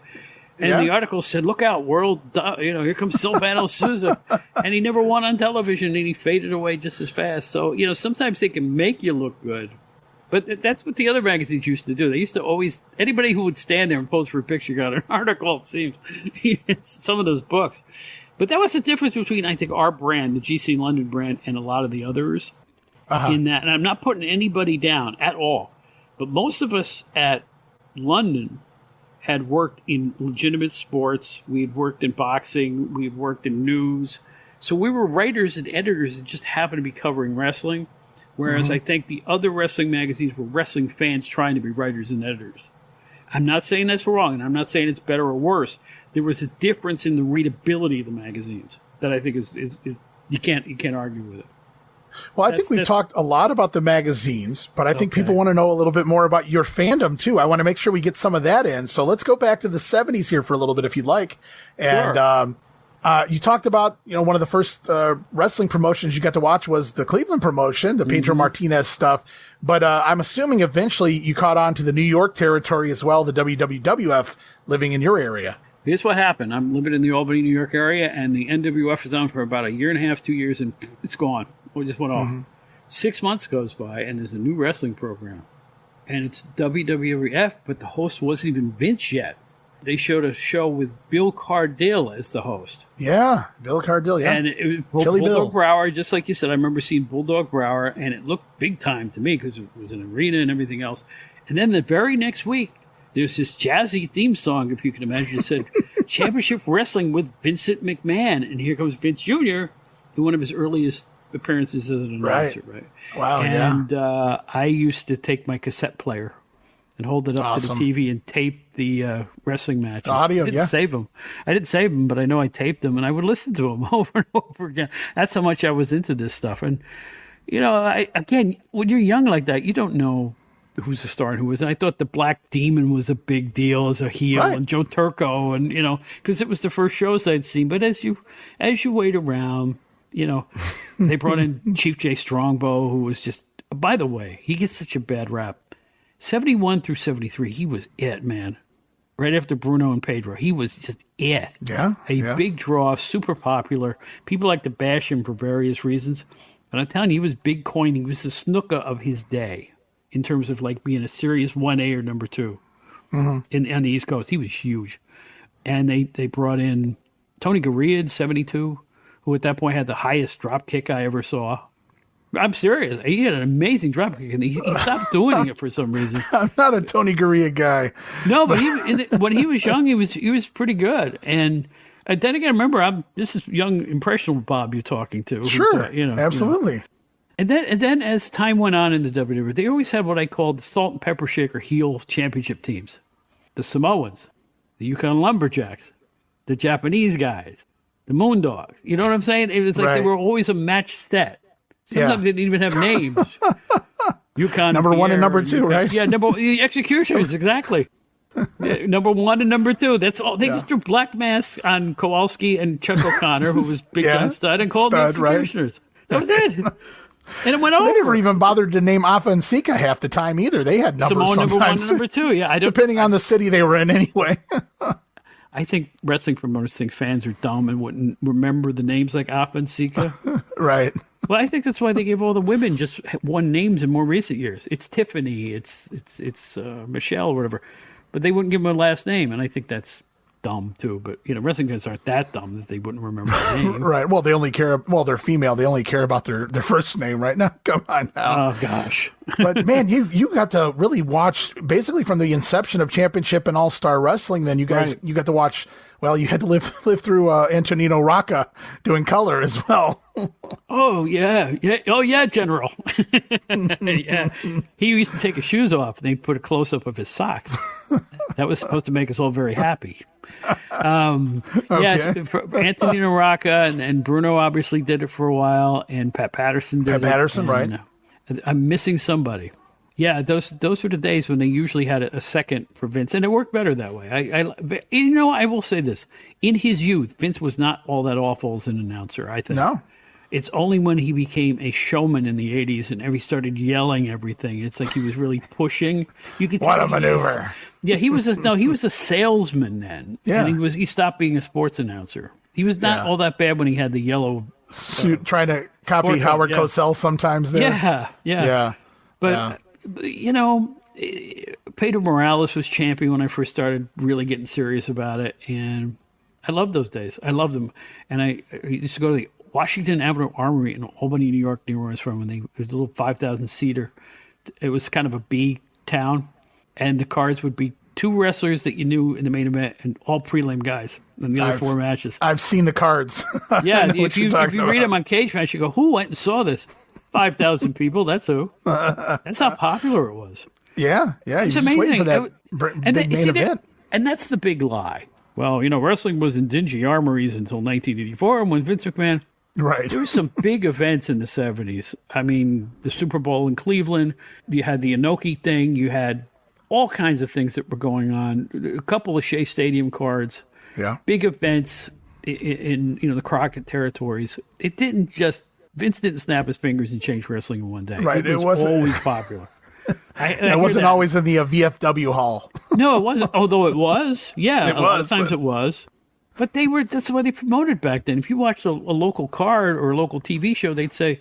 And the article said, look out, world, here comes Silvano Souza. And he never won on television, and he faded away just as fast. So, sometimes they can make you look good. But that's what the other magazines used to do. They used to always, anybody who would stand there and pose for a picture got an article, it seems. Some of those books. But that was the difference between, I think, our brand, the GC London brand, and a lot of the others. In that, and I'm not putting anybody down at all. But most of us at London had worked in legitimate sports. We'd worked in boxing. We'd worked in news. So we were writers and editors that just happened to be covering wrestling. Whereas I think the other wrestling magazines were wrestling fans trying to be writers and editors. I'm not saying that's wrong, and I'm not saying it's better or worse. There was a difference in the readability of the magazines that I think is you can't argue with it. Well, I think we've talked a lot about the magazines, but I think people want to know a little bit more about your fandom too. I want to make sure we get some of that in. So let's go back to the 70s here for a little bit, if you'd like. And you talked about, one of the first wrestling promotions you got to watch was the Cleveland promotion, the Pedro Martinez stuff. But I'm assuming eventually you caught on to the New York territory as well, the WWWF, living in your area. Here's what happened. I'm living in the Albany, New York area, and the NWF is on for about a year and a half, 2 years, and it's gone. We just went off. 6 months goes by, and there's a new wrestling program. And it's WWF, but the host wasn't even Vince yet. They showed a show with Bill Cardille as the host. Yeah, Bill Cardille, yeah. And it was Bulldog Brower, just like you said. I remember seeing Bulldog Brower, and it looked big time to me because it was an arena and everything else. And then the very next week, there's this jazzy theme song, if you can imagine. It said, Championship Wrestling with Vincent McMahon. And here comes Vince Jr. in one of his earliest appearances as an announcer, right? Wow, and I used to take my cassette player and hold it up to the TV and tape the wrestling matches. The audio, I didn't save them. I didn't save them, but I know I taped them, and I would listen to them over and over again. That's how much I was into this stuff. And, again, when you're young like that, you don't know who's the star and who isn't. I thought the Black Demon was a big deal as a heel, and Joe Turco, and, because it was the first shows I'd seen. But as you wait around, they brought in Chief Jay Strongbow, who was just, by the way, he gets such a bad rap. 71 through 73, he was it, man. Right after Bruno and Pedro, he was just it. Yeah. A big draw, super popular. People like to bash him for various reasons. But I'm telling you, he was big coin. He was the snooker of his day in terms of like being a serious 1A or number 2 on the East Coast. He was huge. And they brought in Tony Gurria in 72, who at that point had the highest drop kick I ever saw. I'm serious. He had an amazing drop kick, and he stopped doing it for some reason. I'm not a Tony Gurria guy. No, but when he was young, he was pretty good. And then again, remember, this is young, impressionable Bob you're talking to. Sure, absolutely. And then as time went on in the WWE, they always had what I called the salt and pepper shaker heel championship teams. The Samoans, the Yukon Lumberjacks, the Japanese guys, the Moondogs. You know what I'm saying? It was like they were always a match set. Sometimes they didn't even have names. Yukon number Pierre, 1 and number 2, right? Yeah, the Executioners, exactly. Number 1 and number 2. That's all. They just threw black masks on Kowalski and Chuck O'Connor, who was Big John Studd, and called them Executioners. That was it. And it went over. They never even bothered to name Afa and Sika half the time either. They had numbers Simone, sometimes. number 1 and number 2. Yeah, depending on the city they were in anyway. I think wrestling promoters think fans are dumb and wouldn't remember the names like Afa and Sika. Right. Well, I think that's why they gave all the women just one names in more recent years. It's Tiffany, it's Michelle, or whatever, but they wouldn't give them a last name, and I think that's dumb too. But wrestling fans aren't that dumb that they wouldn't remember their name. Right. Well, they only care. Well, they're female. They only care about their first name. Right now, come on now. Oh gosh. But man, you got to really watch basically from the inception of Championship and All Star Wrestling. Then you guys you got to watch. Well, you had to live through Antonino Rocca doing color as well. Oh yeah. Oh yeah, General. Yeah, he used to take his shoes off and they'd put a close up of his socks. That was supposed to make us all very happy. Yes, Antonino Rocca and Bruno obviously did it for a while, and Pat Patterson did it. Pat Patterson, right? I'm missing somebody. Yeah, those were the days when they usually had a second for Vince, and it worked better that way. I will say this: in his youth, Vince was not all that awful as an announcer. I think. No. It's only when he became a showman in the 80s and he started yelling everything. It's like he was really pushing. You could what a maneuver! He was a salesman then. Yeah, and he stopped being a sports announcer. He was not all that bad when he had the yellow suit, trying to copy Howard Cosell sometimes. There, yeah. But Pedro Morales was champion when I first started really getting serious about it, and I loved those days. I loved them, and I used to go to the Washington Avenue Armory in Albany, New York, near where I was from, and it was a little 5,000 seater. It was kind of a B town, and the cards would be 2 wrestlers that you knew in the main event, and all prelim guys in the other 4 matches. I've seen the cards. Yeah, if you read them on Cage Match, you go, "Who went and saw this?" 5,000 people. That's who. That's how popular it was. Yeah. You're It's just waiting amazing. for that big main event. And that's the big lie. Well, wrestling was in dingy armories until 1984, and when Vince McMahon... Right. There were some big events in the 70s. I mean, the Super Bowl in Cleveland, you had the Inoki thing, you had all kinds of things that were going on, a couple of Shea Stadium cards, big events in the Crockett territories. It didn't just, Vince didn't snap his fingers and change wrestling in one day. Right. It was always popular. It wasn't always in the VFW hall. No, it wasn't, although it was. Yeah, a lot of times it was. But that's the way they promoted back then. If you watched a local card or a local TV show, they'd say,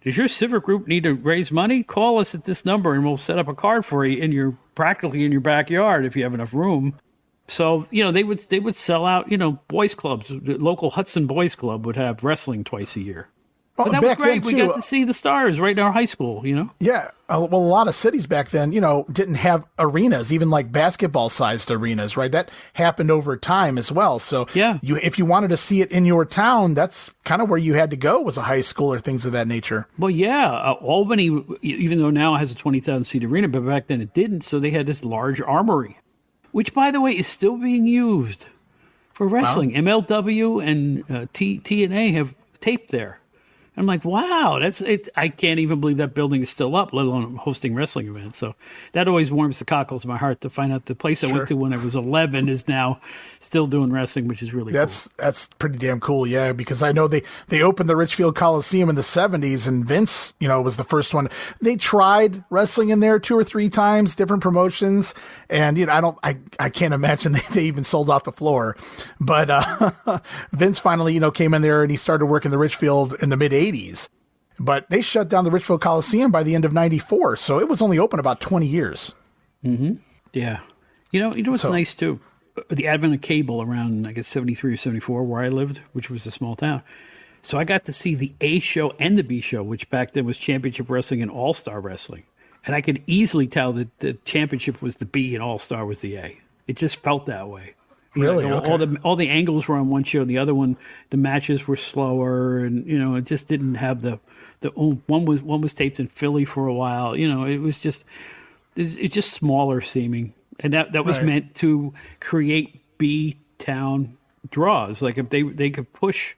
does your civic group need to raise money? Call us at this number and we'll set up a card for you practically in your backyard if you have enough room. So, they would sell out, boys clubs. The local Hudson Boys Club would have wrestling twice a year. But that was great. We got to see the stars right in our high school, Yeah. Well, a lot of cities back then, didn't have arenas, even like basketball-sized arenas, right? That happened over time as well. So if you wanted to see it in your town, that's kind of where you had to go, was a high school or things of that nature. Well, yeah. Albany, even though now it has a 20,000-seat arena, but back then it didn't, so they had this large armory, which, by the way, is still being used for wrestling. Wow. MLW and TNA have taped there. I'm like, wow, that's it. I can't even believe that building is still up, let alone hosting wrestling events. So that always warms the cockles of my heart to find out the place I went to when I was 11 is now still doing wrestling, which is really cool. That's pretty damn cool, yeah, because I know they opened the Richfield Coliseum in the 70s, and Vince, was the first one. They tried wrestling in there 2 or 3 times, different promotions, and I can't imagine they even sold out the floor. But Vince finally, came in there and he started working the Richfield in the mid-80s. But they shut down the Richfield Coliseum by the end of 94, so it was only open about 20 years. Mm-hmm. Yeah. What's nice, too? The advent of cable around, I guess, 73 or 74, where I lived, which was a small town. So I got to see the A show and the B show, which back then was Championship Wrestling and All-Star Wrestling. And I could easily tell that the Championship was the B and All-Star was the A. It just felt that way. Really? Okay. All the angles were on one show. The other one, the matches were slower, and it just didn't have the one was taped in Philly for a while. It was just smaller seeming, and that was meant to create B town draws. Like if they could push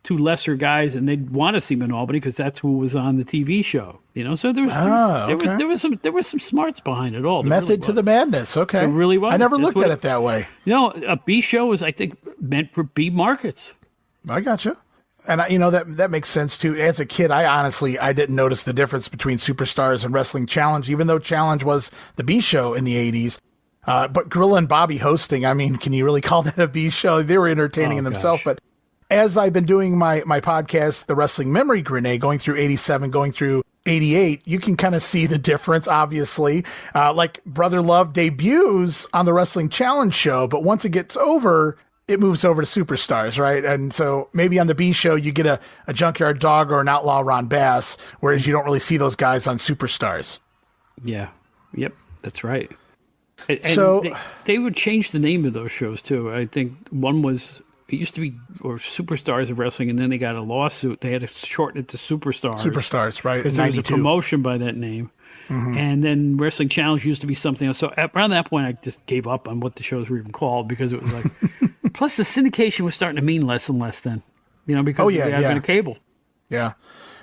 2 lesser guys, and they'd want to see them in Albany because that's who was on the TV show. So there was some smarts behind it all. Method to the madness. Okay, it really was. I never looked at it that way. A B show was, I think, meant for B markets. I gotcha. And that makes sense too. As a kid, I didn't notice the difference between Superstars and Wrestling Challenge, even though Challenge was the B show in the 80s. But Gorilla and Bobby hosting, can you really call that a B show? They were entertaining in themselves. But as I've been doing my podcast, the Wrestling Memory Grenade, going through 87, going through 88, you can kind of see the difference, obviously. Like Brother Love debuts on the Wrestling Challenge show, but once it gets over, it moves over to Superstars, right? And so maybe on the B show, you get a Junkyard Dog or an Outlaw Ron Bass, whereas you don't really see those guys on Superstars. Yeah. Yep. That's right. And so they would change the name of those shows too. I think one was, it used to be Superstars of Wrestling, and then they got a lawsuit. They had to shorten it to Superstars. Superstars, right? Because there was a promotion by that name. Mm-hmm. And then Wrestling Challenge used to be something else. So around that point, I just gave up on what the shows were even called because it was like... Plus, the syndication was starting to mean less and less then, because of the advent of cable. Yeah.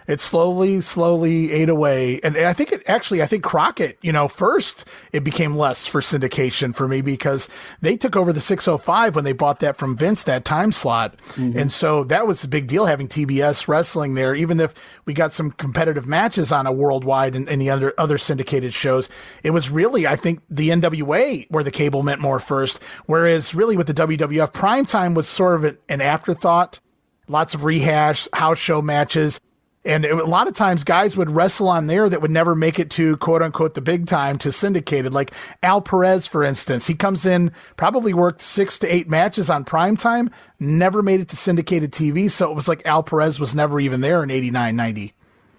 It slowly ate away. And I think Crockett, first it became less for syndication for me because they took over the 605 when they bought that from Vince, that time slot. Mm-hmm. And so that was a big deal having TBS wrestling there, even if we got some competitive matches on a worldwide and the other syndicated shows. It was really, I think, the NWA where the cable meant more first, whereas really with the WWF, primetime was sort of an afterthought. Lots of rehash, house show matches. And a lot of times guys would wrestle on there that would never make it to, quote unquote, the big time to syndicated. Like Al Perez, for instance, he comes in, probably worked 6 to 8 matches on primetime, never made it to syndicated TV. So it was like Al Perez was never even there in 89, 90.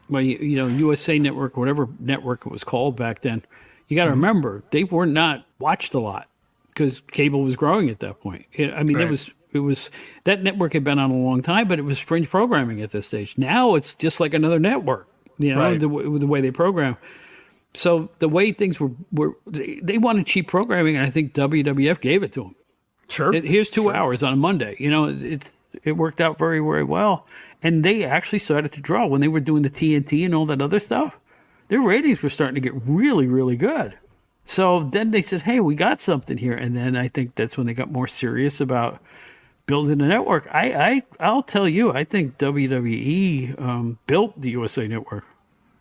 Well, USA Network, whatever network it was called back then, you got to remember, they were not watched a lot because cable was growing at that point. It was that network had been on a long time, but it was fringe programming at this stage. Now it's just like another network. You know, Right. the way they program. So the way things were they wanted cheap programming, and I think WWF gave it to them. Sure. Here's 2 hours on a Monday. You know, it worked out very, very well. And they actually started to draw when they were doing the TNT and all that other stuff. Their ratings were starting to get really, really good. So then they said, hey, we got something here. And then I think that's when they got more serious about building a network. I'll tell you, I think WWE built the USA Network.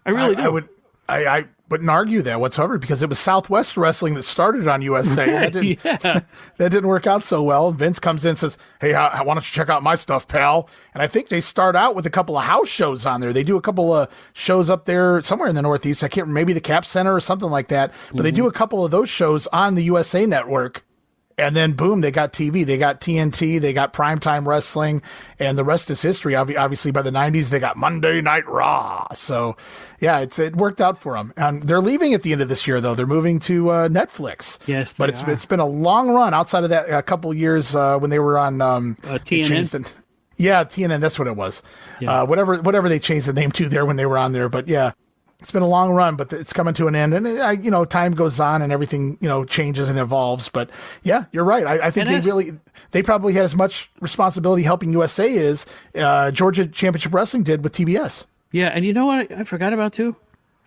I really do. I wouldn't argue that whatsoever, because it was Southwest Wrestling that started on USA. That didn't work out so well. Vince comes in and says, hey, why don't you check out my stuff, pal? And I think they start out with a couple of house shows on there. They do a couple of shows up there somewhere in the Northeast. I can't remember, maybe the Cap Center or something like that. But they do a couple of those shows on the USA Network. And then, boom, they got TV. They got TNT. They got Primetime Wrestling. And the rest is history. Obviously, by the 90s, they got Monday Night Raw. So, yeah, it worked out for them. And they're leaving at the end of this year, though. They're moving to Netflix. Yes, but it's been a long run outside of that, a couple years when they were on TNN. Yeah, TNN, that's what it was. Yeah. Whatever they changed the name to there when they were on there. But, yeah. It's been a long run, but it's coming to an end, and time goes on and everything, changes and evolves. But yeah, you're right. I think they probably had as much responsibility helping USA as Georgia Championship Wrestling did with TBS. Yeah, and you know what I forgot about too?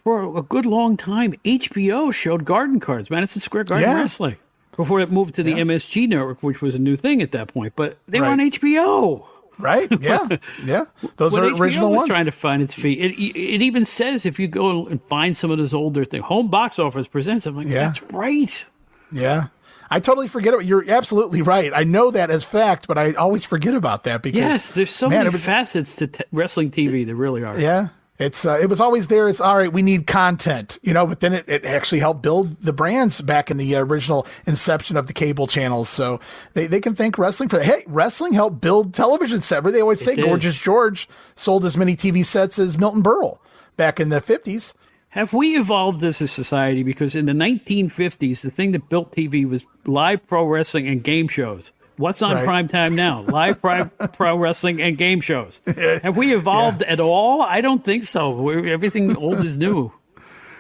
For a good long time, HBO showed Garden Cards, Madison Square Garden Wrestling, before it moved to the MSG network, which was a new thing at that point. But they were on HBO. Right? Yeah. Yeah. Those are HBO original was ones. Trying to find its feet. It even says, if you go and find some of those older things, Home Box Office presents. I'm like, that's right. Yeah. I totally forget it. You're absolutely right. I know that as fact, but I always forget about that because yes, there's so many facets to wrestling TV. There really are. Yeah. It was always there as, all right, we need content, but then it actually helped build the brands back in the original inception of the cable channels. So they can thank wrestling for that. Hey, wrestling helped build television sets. They always say Gorgeous George sold as many TV sets as Milton Berle back in the 50s. Have we evolved as a society? Because in the 1950s, the thing that built TV was live pro wrestling and game shows. What's on primetime now? Live pro wrestling and game shows. Have we evolved at all? I don't think so. Everything old is new.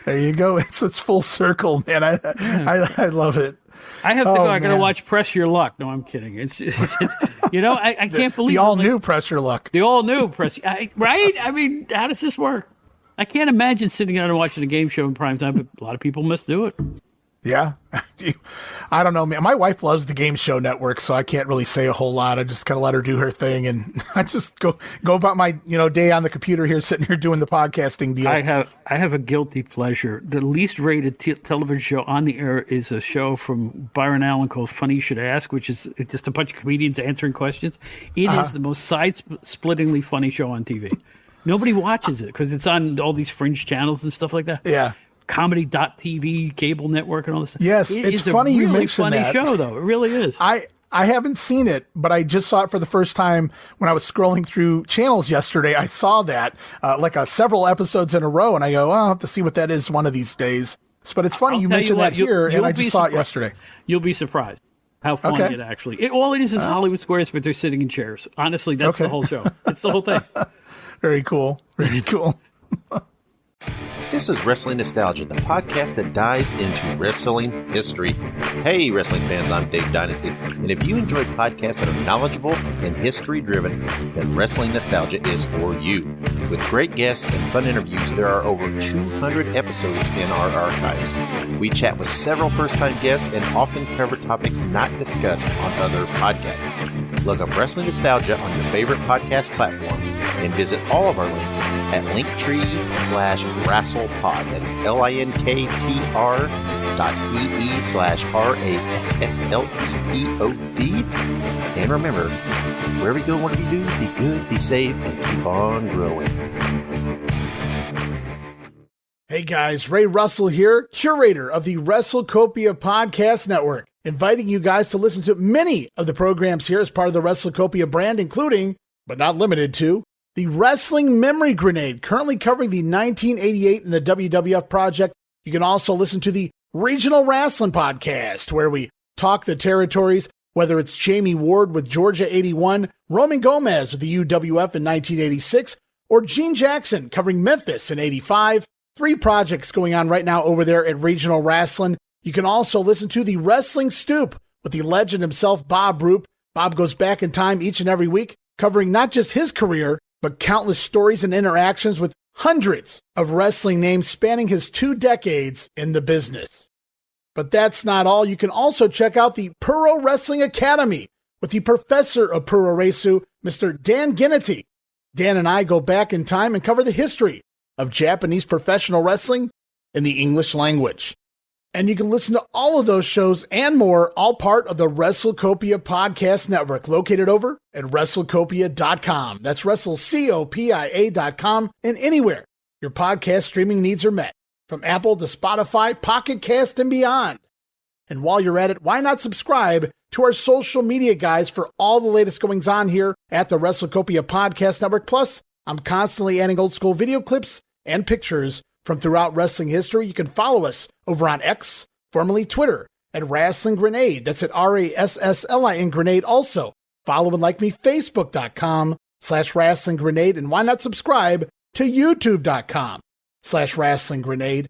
There you go. It's full circle, man. I love it. I have to go. I got to watch Press Your Luck. No, I'm kidding. It's I can't believe the all new Press Your Luck. The all new Press. Right? I mean, how does this work? I can't imagine sitting down and watching a game show in primetime, but a lot of people must do it. Yeah. I don't know, man. My wife loves the Game Show Network, so I can't really say a whole lot. I just kind of let her do her thing, and I just go about my day on the computer here, sitting here doing the podcasting deal. I have a guilty pleasure. The least rated television show on the air is a show from Byron Allen called Funny You Should Ask, which is just a bunch of comedians answering questions. It is the most side-splittingly funny show on TV. Nobody watches it because it's on all these fringe channels and stuff like that. Yeah. Comedy.tv, cable network, and all this stuff. Yes, it's funny you mentioned that. It's a really funny show, though. It really is. I haven't seen it, but I just saw it for the first time when I was scrolling through channels yesterday. I saw that several episodes in a row, and I go, I'll have to see what that is one of these days. But it's funny you mentioned that here, and I just saw it yesterday. You'll be surprised how funny it actually is. All it is Hollywood Squares, but they're sitting in chairs. Honestly, that's the whole show. It's the whole thing. Very cool. Very cool. This is Wrestling Nostalgia, the podcast that dives into wrestling history. Hey, wrestling fans, I'm Dave Dynasty, and if you enjoy podcasts that are knowledgeable and history-driven, then Wrestling Nostalgia is for you. With great guests and fun interviews, there are over 200 episodes in our archives. We chat with several first-time guests and often cover topics not discussed on other podcasts. Look up Wrestling Nostalgia on your favorite podcast platform and visit all of our links at linktree/WrestlePod. That is linktr.ee/RASSLEPOD. And remember, wherever you go, whatever you do, be good, be safe, and keep on growing. Hey guys, Ray Russell here, curator of the WrestleCopia Podcast Network, inviting you guys to listen to many of the programs here as part of the WrestleCopia brand, including, but not limited to, the Wrestling Memory Grenade, currently covering the 1988 and the WWF project. You can also listen to the Regional Wrestling Podcast, where we talk the territories, whether it's Jamie Ward with Georgia 81, Roman Gomez with the UWF in 1986, or Gene Jackson covering Memphis in 85. 3 projects going on right now over there at Regional Wrestling. You can also listen to the Wrestling Stoop with the legend himself, Bob Roop. Bob goes back in time each and every week, covering not just his career, but countless stories and interactions with hundreds of wrestling names spanning his 2 decades in the business. But that's not all. You can also check out the Puro Wrestling Academy with the professor of Puro Resu, Mr. Dan Ginnity. Dan and I go back in time and cover the history of Japanese professional wrestling in the English language. And you can listen to all of those shows and more, all part of the WrestleCopia Podcast Network, located over at WrestleCopia.com. That's WrestleCopia.com, and anywhere your podcast streaming needs are met, from Apple to Spotify, Pocket Cast, and beyond. And while you're at it, why not subscribe to our social media guys for all the latest goings on here at the WrestleCopia Podcast Network. Plus, I'm constantly adding old school video clips and pictures from throughout wrestling history. You can follow us over on X, formerly Twitter, at Wrestling Grenade. That's at RASSLIN Grenade. Also, follow and like me, Facebook.com/Wrestling Grenade. And why not subscribe to YouTube.com/Wrestling Grenade.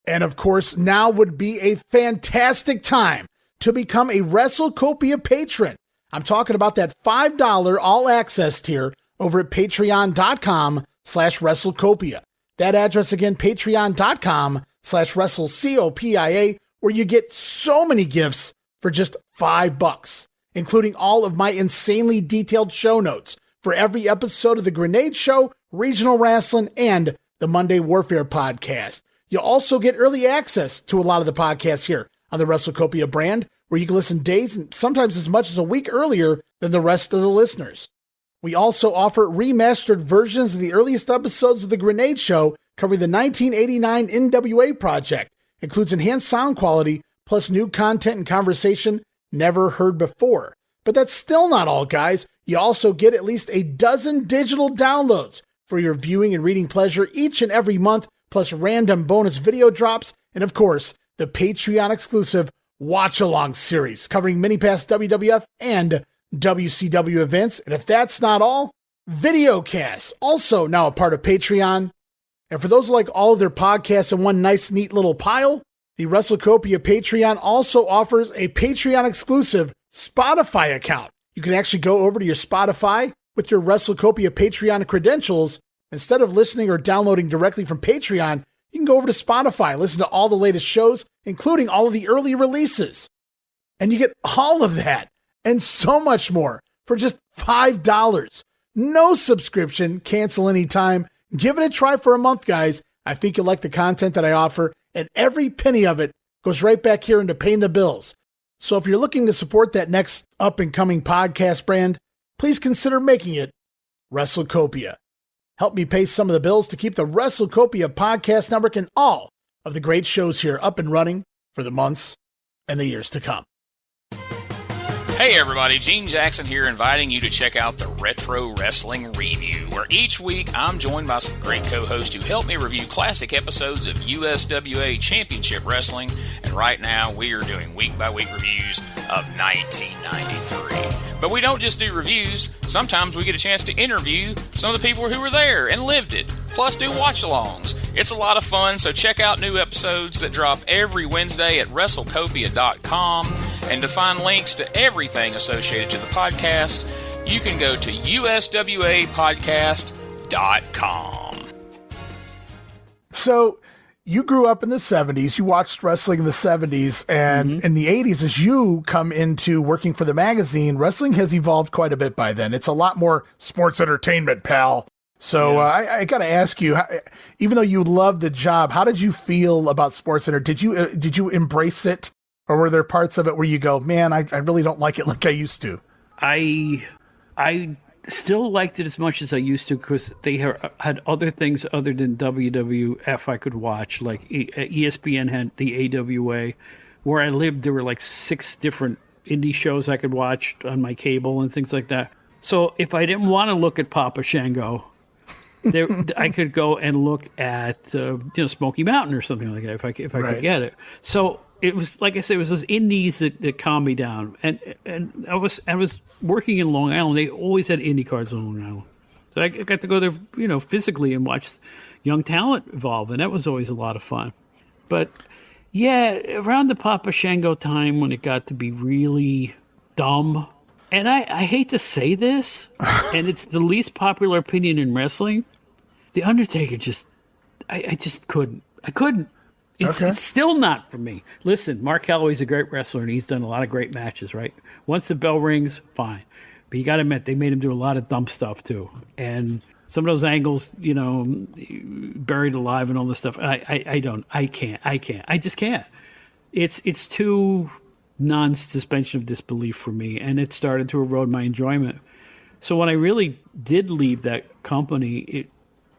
And of course, now would be a fantastic time to become a WrestleCopia patron. I'm talking about that $5 all access tier over at patreon.com/WrestleCopia. That address again, patreon.com/WrestleCopia, where you get so many gifts for just $5, including all of my insanely detailed show notes for every episode of The Grenade Show, Regional Wrestling, and the Monday Warfare podcast. You'll also get early access to a lot of the podcasts here on the WrestleCopia brand, where you can listen days and sometimes as much as a week earlier than the rest of the listeners. We also offer remastered versions of the earliest episodes of The Grenade Show, covering the 1989 NWA project. Includes enhanced sound quality, plus new content and conversation never heard before. But that's still not all, guys. You also get at least a dozen digital downloads for your viewing and reading pleasure each and every month, plus random bonus video drops, and of course, the Patreon exclusive Watch Along series, covering many past WWF and WCW events. And if that's not all, videocasts, also now a part of Patreon. And for those who like all of their podcasts in one nice, neat little pile, the WrestleCopia Patreon also offers a Patreon exclusive Spotify account. You can actually go over to your Spotify with your WrestleCopia Patreon credentials. Instead of listening or downloading directly from Patreon, you can go over to Spotify, listen to all the latest shows, including all of the early releases. And you get all of that and so much more for just $5. No subscription, cancel anytime. Give it a try for a month, guys. I think you'll like the content that I offer, and every penny of it goes right back here into paying the bills. So if you're looking to support that next up-and-coming podcast brand, please consider making it WrestleCopia. Help me pay some of the bills to keep the WrestleCopia Podcast Network and all of the great shows here up and running for the months and the years to come. Hey everybody, Gene Jackson here, inviting you to check out the Retro Wrestling Review, where each week I'm joined by some great co-hosts who help me review classic episodes of USWA Championship Wrestling, and right now we are doing week-by-week reviews of 1993. But we don't just do reviews, sometimes we get a chance to interview some of the people who were there and lived it, plus do watch-alongs. It's a lot of fun, so check out new episodes that drop every Wednesday at WrestleCopia.com. And to find links to everything associated to the podcast, you can go to USWApodcast.com. So, you grew up in the 70s, you watched wrestling in the 70s, and in the 80s, as you come into working for the magazine, wrestling has evolved quite a bit by then. It's a lot more sports entertainment, pal. So I got to ask you, even though you loved the job, how did you feel about sports entertainment? Did you embrace it? Or were there parts of it where you go, man, I really don't like it like I used to? I still liked it as much as I used to, because they had other things other than WWF I could watch. Like ESPN had the AWA. Where I lived, there were like 6 different indie shows I could watch on my cable and things like that. So if I didn't want to look at Papa Shango, I could go and look at Smoky Mountain or something like that if I could get it. So it was, like I said, it was those indies that calmed me down. And I was working in Long Island. They always had indie cards on Long Island. So I got to go there, physically and watch young talent evolve, and that was always a lot of fun. But yeah, around the Papa Shango time when it got to be really dumb, and I hate to say this, and it's the least popular opinion in wrestling, The Undertaker I just couldn't. I couldn't. It's still not for me. Listen, Mark Calloway's a great wrestler, and he's done a lot of great matches, right? Once the bell rings, fine. But you got to admit, they made him do a lot of dumb stuff, too. And some of those angles, buried alive and all this stuff, I just can't. It's too non-suspension of disbelief for me, and it started to erode my enjoyment. So when I really did leave that company,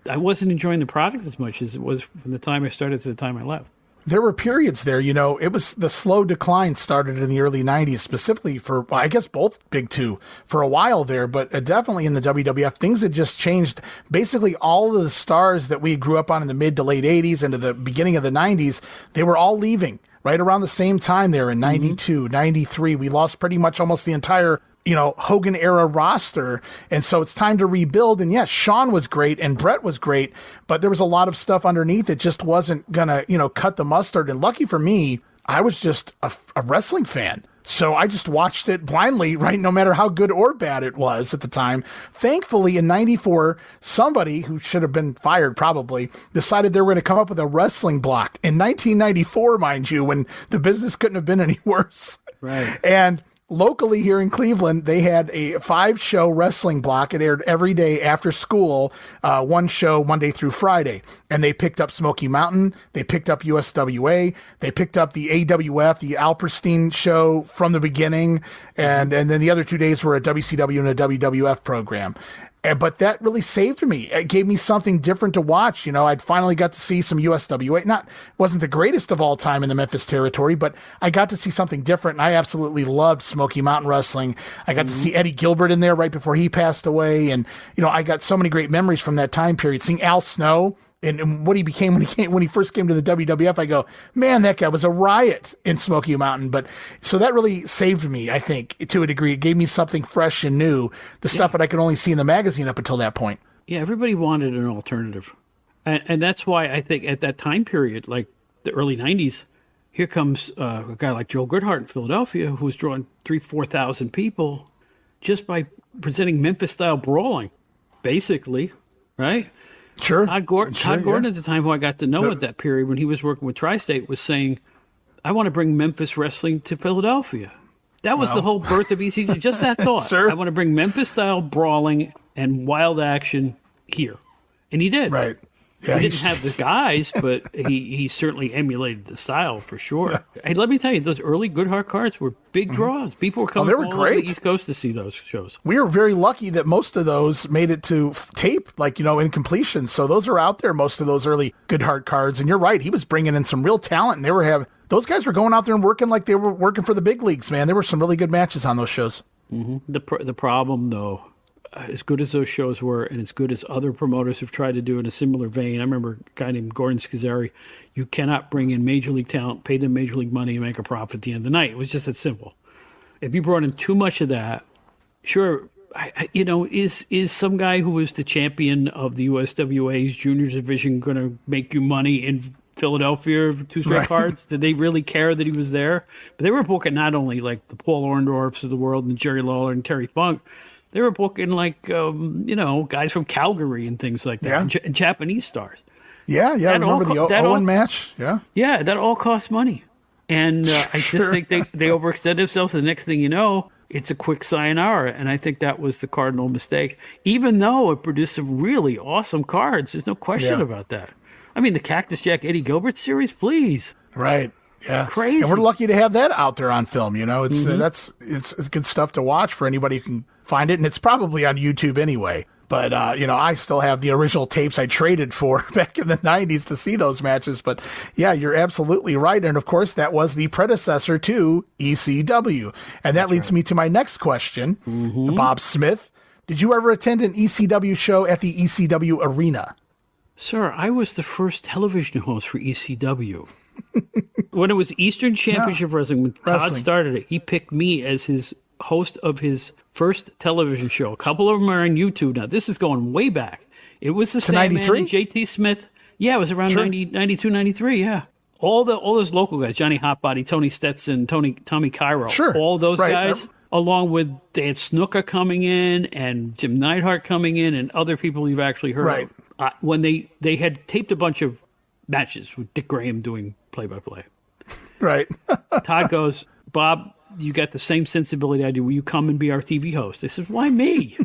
I wasn't enjoying the product as much as it was from the time I started to the time I left. There were periods there, it was the slow decline started in the early 90s, specifically for, I guess, both big two for a while there, but definitely in the WWF, things had just changed. Basically, all of the stars that we grew up on in the mid to late 80s and to the beginning of the 90s, they were all leaving right around the same time there in 92, 93. We lost pretty much almost the entire Hogan era roster. And so it's time to rebuild. And yes, Shawn was great and Brett was great, but there was a lot of stuff underneath that just wasn't gonna, cut the mustard. And lucky for me, I was just a wrestling fan. So I just watched it blindly, right? No matter how good or bad it was at the time. Thankfully, in 94, somebody who should have been fired probably decided they were going to come up with a wrestling block in 1994, mind you, when the business couldn't have been any worse. Right. And locally here in Cleveland, they had a 5-show wrestling block. It aired every day after school, one show Monday through Friday. And they picked up Smoky Mountain. They picked up USWA. They picked up the AWF, the Alperstein show from the beginning. And then the other 2 days were a WCW and a WWF program. But that really saved me. It gave me something different to watch. I'd finally got to see some USWA. Wasn't the greatest of all time in the Memphis territory, but I got to see something different, and I absolutely loved Smoky Mountain Wrestling. I got to see Eddie Gilbert in there right before he passed away, and I got so many great memories from that time period. Seeing Al Snow and what he became when he first came to the WWF, I go, man, that guy was a riot in Smoky Mountain. But so that really saved me, I think, to a degree. It gave me something fresh and new, the stuff that I could only see in the magazine up until that point. Yeah, everybody wanted an alternative. And that's why I think at that time period, like the early 90s, here comes a guy like Joe Goodhart in Philadelphia who was drawing 4,000 people just by presenting Memphis-style brawling, basically, right? Sure. Todd Gordon at the time, who I got to know at that period when he was working with Tri-State, was saying, I want to bring Memphis wrestling to Philadelphia. That was the whole birth of ECW. Just that thought. Sure. I want to bring Memphis-style brawling and wild action here. And he did. Right. Yeah, he didn't have the guys, but he certainly emulated the style for sure. Yeah. Hey, let me tell you, those early Goodhart cards were big draws. People were coming from all over the East Coast to see those shows. We were very lucky that most of those made it to tape, in completion. So those are out there, most of those early Goodhart cards. And you're right, he was bringing in some real talent, and those guys were going out there and working like they were working for the big leagues, man. There were some really good matches on those shows. Mm-hmm. The problem, though, as good as those shows were, and as good as other promoters have tried to do in a similar vein, I remember a guy named Gordon Schizzeri. You cannot bring in major league talent, pay them major league money, and make a profit at the end of the night. It was just that simple. If you brought in too much of that, sure, is some guy who was the champion of the USWA's juniors division going to make you money in Philadelphia for 2 straight cards? Did they really care that he was there? But they were booking not only like the Paul Orndorffs of the world and Jerry Lawler and Terry Funk. They were booking like, guys from Calgary and things like that, and Japanese stars. Yeah, I remember the Owen match. Yeah, that all costs money. And I just think they overextend themselves. And the next thing you know, it's a quick sayonara. And I think that was the cardinal mistake, even though it produced some really awesome cards. There's no question about that. I mean, the Cactus Jack Eddie Gilbert series, please. Right. Yeah, crazy. And we're lucky to have that out there on film. It's it's good stuff to watch for anybody who can find it, and it's probably on YouTube anyway. But I still have the original tapes I traded for back in the 90s to see those matches. But yeah, you're absolutely right. And of course, that was the predecessor to ECW, and that leads me to my next question. Bob Smith, did you ever attend an ECW show at the ECW arena? Sir, I was the first television host for ECW. When it was Eastern Championship Wrestling, when Todd started it, he picked me as his host of his first television show. A couple of them are on YouTube now. This is going way back. It was the Sandman and J.T. Smith. Yeah, it was around 92, 93, yeah. All those local guys, Johnny Hotbody, Tony Stetson, Tommy Cairo, all those guys, along with they had Snuka coming in and Jim Neidhart coming in and other people you've actually heard of. When they had taped a bunch of matches with Dick Graham doing play-by-play. Right. Todd goes, Bob, you got the same sensibility I do. Will you come and be our TV host? I said, why me?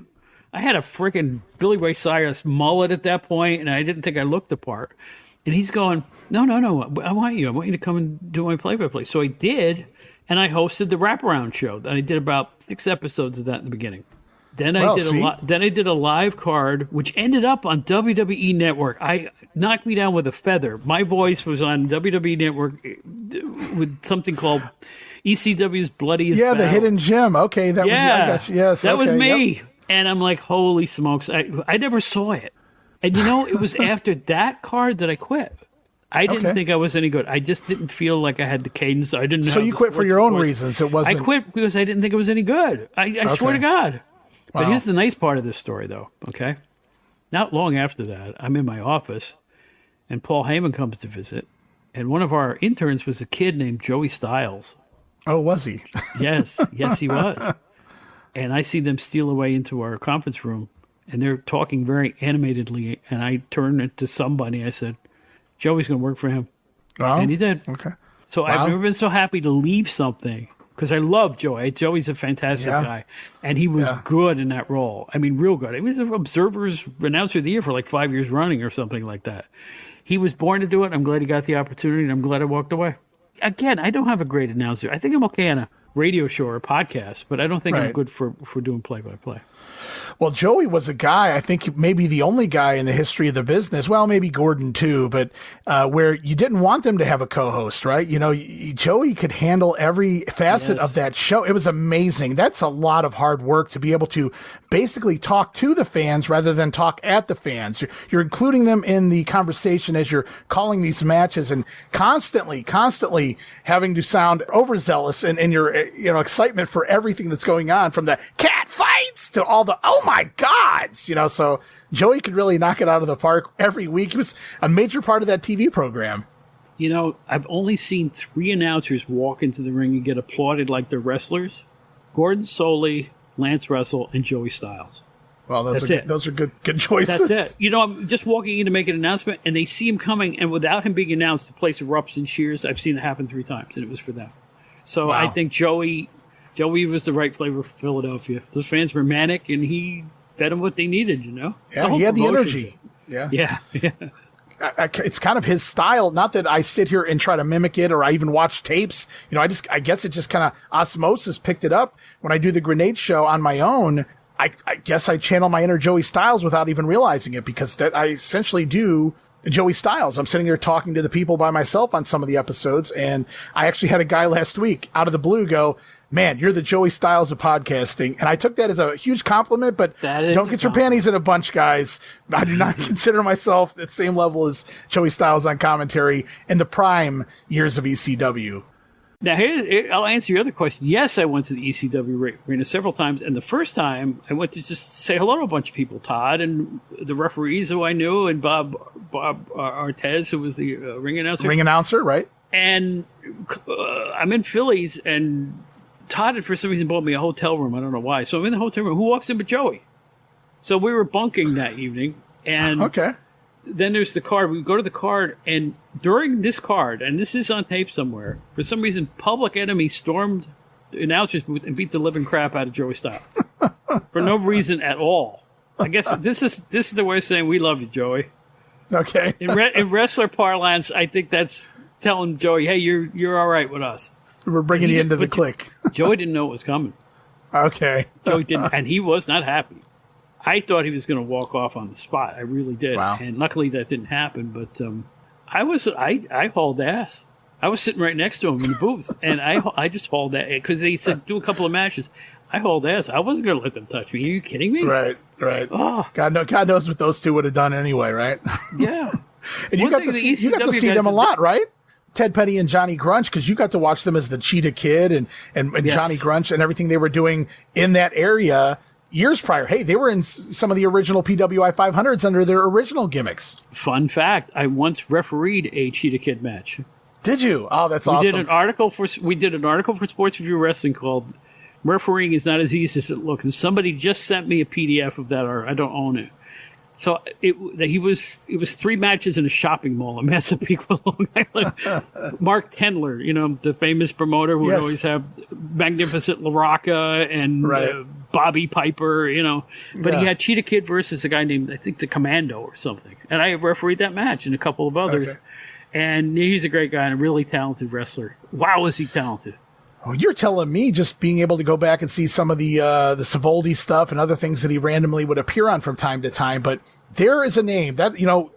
I had a freaking Billy Ray Cyrus mullet at that point, and I didn't think I looked the part. And he's going, no, I want you to come and do my play-by-play. So I did, and I hosted the wraparound show. And I did about 6 episodes of that in the beginning. Then I did a live card, which ended up on WWE Network. I knocked me down with a feather. My voice was on WWE Network with something called ECW's Bloodiest Battle. The Hidden Gem. Okay, that was I got you. Yes, that was me. Yep. And I'm like, holy smokes! I never saw it. And it was after that card that I quit. I didn't think I was any good. I just didn't feel like I had the cadence. I didn't. So you quit for your own reasons. It wasn't. I quit because I didn't think it was any good. I swear to God. But here's the nice part of this story, though, okay? Not long after that, I'm in my office, and Paul Heyman comes to visit, and one of our interns was a kid named Joey Styles. Oh, was he? Yes, he was. And I see them steal away into our conference room, and they're talking very animatedly, and I turn it to somebody. I said, Joey's going to work for him. Oh, and he did. Okay. So I've never been so happy to leave something. Because I love Joey. Joey's a fantastic guy. And he was good in that role. I mean, real good. He was an Observer's Announcer of the Year for like 5 years running or something like that. He was born to do it. I'm glad he got the opportunity, and I'm glad I walked away. Again, I don't have a great announcer. I think I'm okay on a radio show or a podcast, but I don't think I'm good for doing play-by-play. Well, Joey was a guy, I think maybe the only guy in the history of the business, well, maybe Gordon too, but where you didn't want them to have a co-host, right? Joey could handle every facet of that show. It was amazing. That's a lot of hard work to be able to basically talk to the fans rather than talk at the fans. You're including them in the conversation as you're calling these matches and constantly having to sound overzealous in your excitement for everything that's going on, from the cat fights to all the, oh my gods, so Joey could really knock it out of the park every week. He was a major part of that TV program. I've only seen 3 announcers walk into the ring and get applauded like they're wrestlers. Gordon Soley, Lance Russell, and Joey Styles. Well, those are good choices. That's it. I'm just walking in to make an announcement, and they see him coming, and without him being announced, the place erupts in cheers. I've seen it happen 3 times, and it was for them. So I think Joey was the right flavor for Philadelphia. Those fans were manic, and he fed them what they needed, Yeah, he had the energy. Yeah. It's kind of his style. Not that I sit here and try to mimic it or I even watch tapes. I guess it just kind of osmosis picked it up. When I do the Grenade show on my own, I guess I channel my inner Joey Styles without even realizing it, because that I essentially do Joey Styles. I'm sitting there talking to the people by myself on some of the episodes, and I actually had a guy last week out of the blue go, man, you're the Joey Styles of podcasting. And I took that as a huge compliment, but don't get your panties in a bunch, guys. I do not consider myself at the same level as Joey Styles on commentary in the prime years of ECW. Now, here, I'll answer your other question. Yes, I went to the ECW arena several times, and the first time I went to just say hello to a bunch of people, Todd and the referees who I knew, and Bob Artez, who was the ring announcer. Ring announcer, right? And I'm in Phillies, and Todd had for some reason bought me a hotel room. I don't know why. So I'm in the hotel room. Who walks in but Joey? So we were bunking that evening, and then there's the card. We go to the card, and during this card, and this is on tape somewhere, for some reason, Public Enemy stormed the announcers booth and beat the living crap out of Joey Styles for no reason at all. I guess this is the way of saying we love you, Joey. Okay. In wrestler parlance, I think that's telling Joey, hey, you're all right with us. We're bringing you into the clique. Joey didn't know it was coming. Okay. Joey didn't, and he was not happy. I thought he was going to walk off on the spot. I really did. Wow. And luckily that didn't happen. But I hauled ass. I was sitting right next to him in the booth, and I just hauled ass because they said do a couple of matches. I hauled ass. I wasn't going to let them touch me. Are you kidding me? Right. Oh. God knows what those two would have done anyway, right? Yeah. And you got to see them a lot, right? Ted Petty and Johnny Grunch, because you got to watch them as the Cheetah Kid and Yes. Johnny Grunch and everything they were doing in that area years prior. Hey, they were in some of the original PWI 500s under their original gimmicks. Fun fact, I once refereed a Cheetah Kid match. Did you? Oh, that's awesome. We did an article for Sports Review Wrestling called "Refereeing is Not as Easy as It Looks," and somebody just sent me a PDF of that art. I don't own it. So it was 3 matches in a shopping mall in Massapequa, Long Island. Mark Tendler, you know, the famous promoter who would Yes. always have Magnificent LaRocca and Right. Bobby Piper, you know. But Yeah. he had Cheetah Kid versus a guy named, I think, the Commando or something. And I refereed that match and a couple of others. Okay. And he's a great guy and a really talented wrestler. Wow, is he talented. Oh, you're telling me just being able to go back and see some of the Savoldi stuff and other things that he randomly would appear on from time to time. But there is a name that, you know,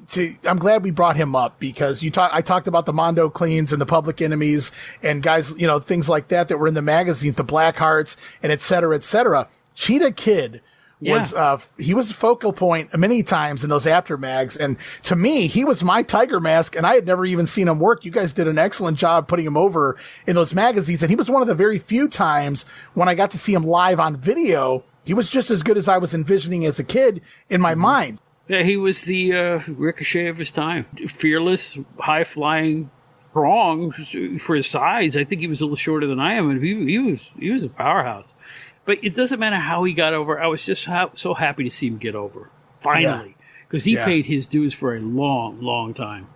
I'm glad we brought him up because I talked about the Mondo Cleens and the Public Enemies and guys, you know, things like that were in the magazines, the Blackhearts and et cetera, et cetera. Cheetah Kid was, he was a focal point many times in those after mags. And to me, he was my Tiger Mask and I had never even seen him work. You guys did an excellent job putting him over in those magazines. And he was one of the very few times when I got to see him live on video. He was just as good as I was envisioning as a kid in my mind. Yeah, he was the Ricochet of his time. Fearless, high-flying, strong for his size. I think he was a little shorter than I am, and he was a powerhouse. But it doesn't matter how he got over. I was just so happy to see him get over, finally, because he paid his dues for a long, long time.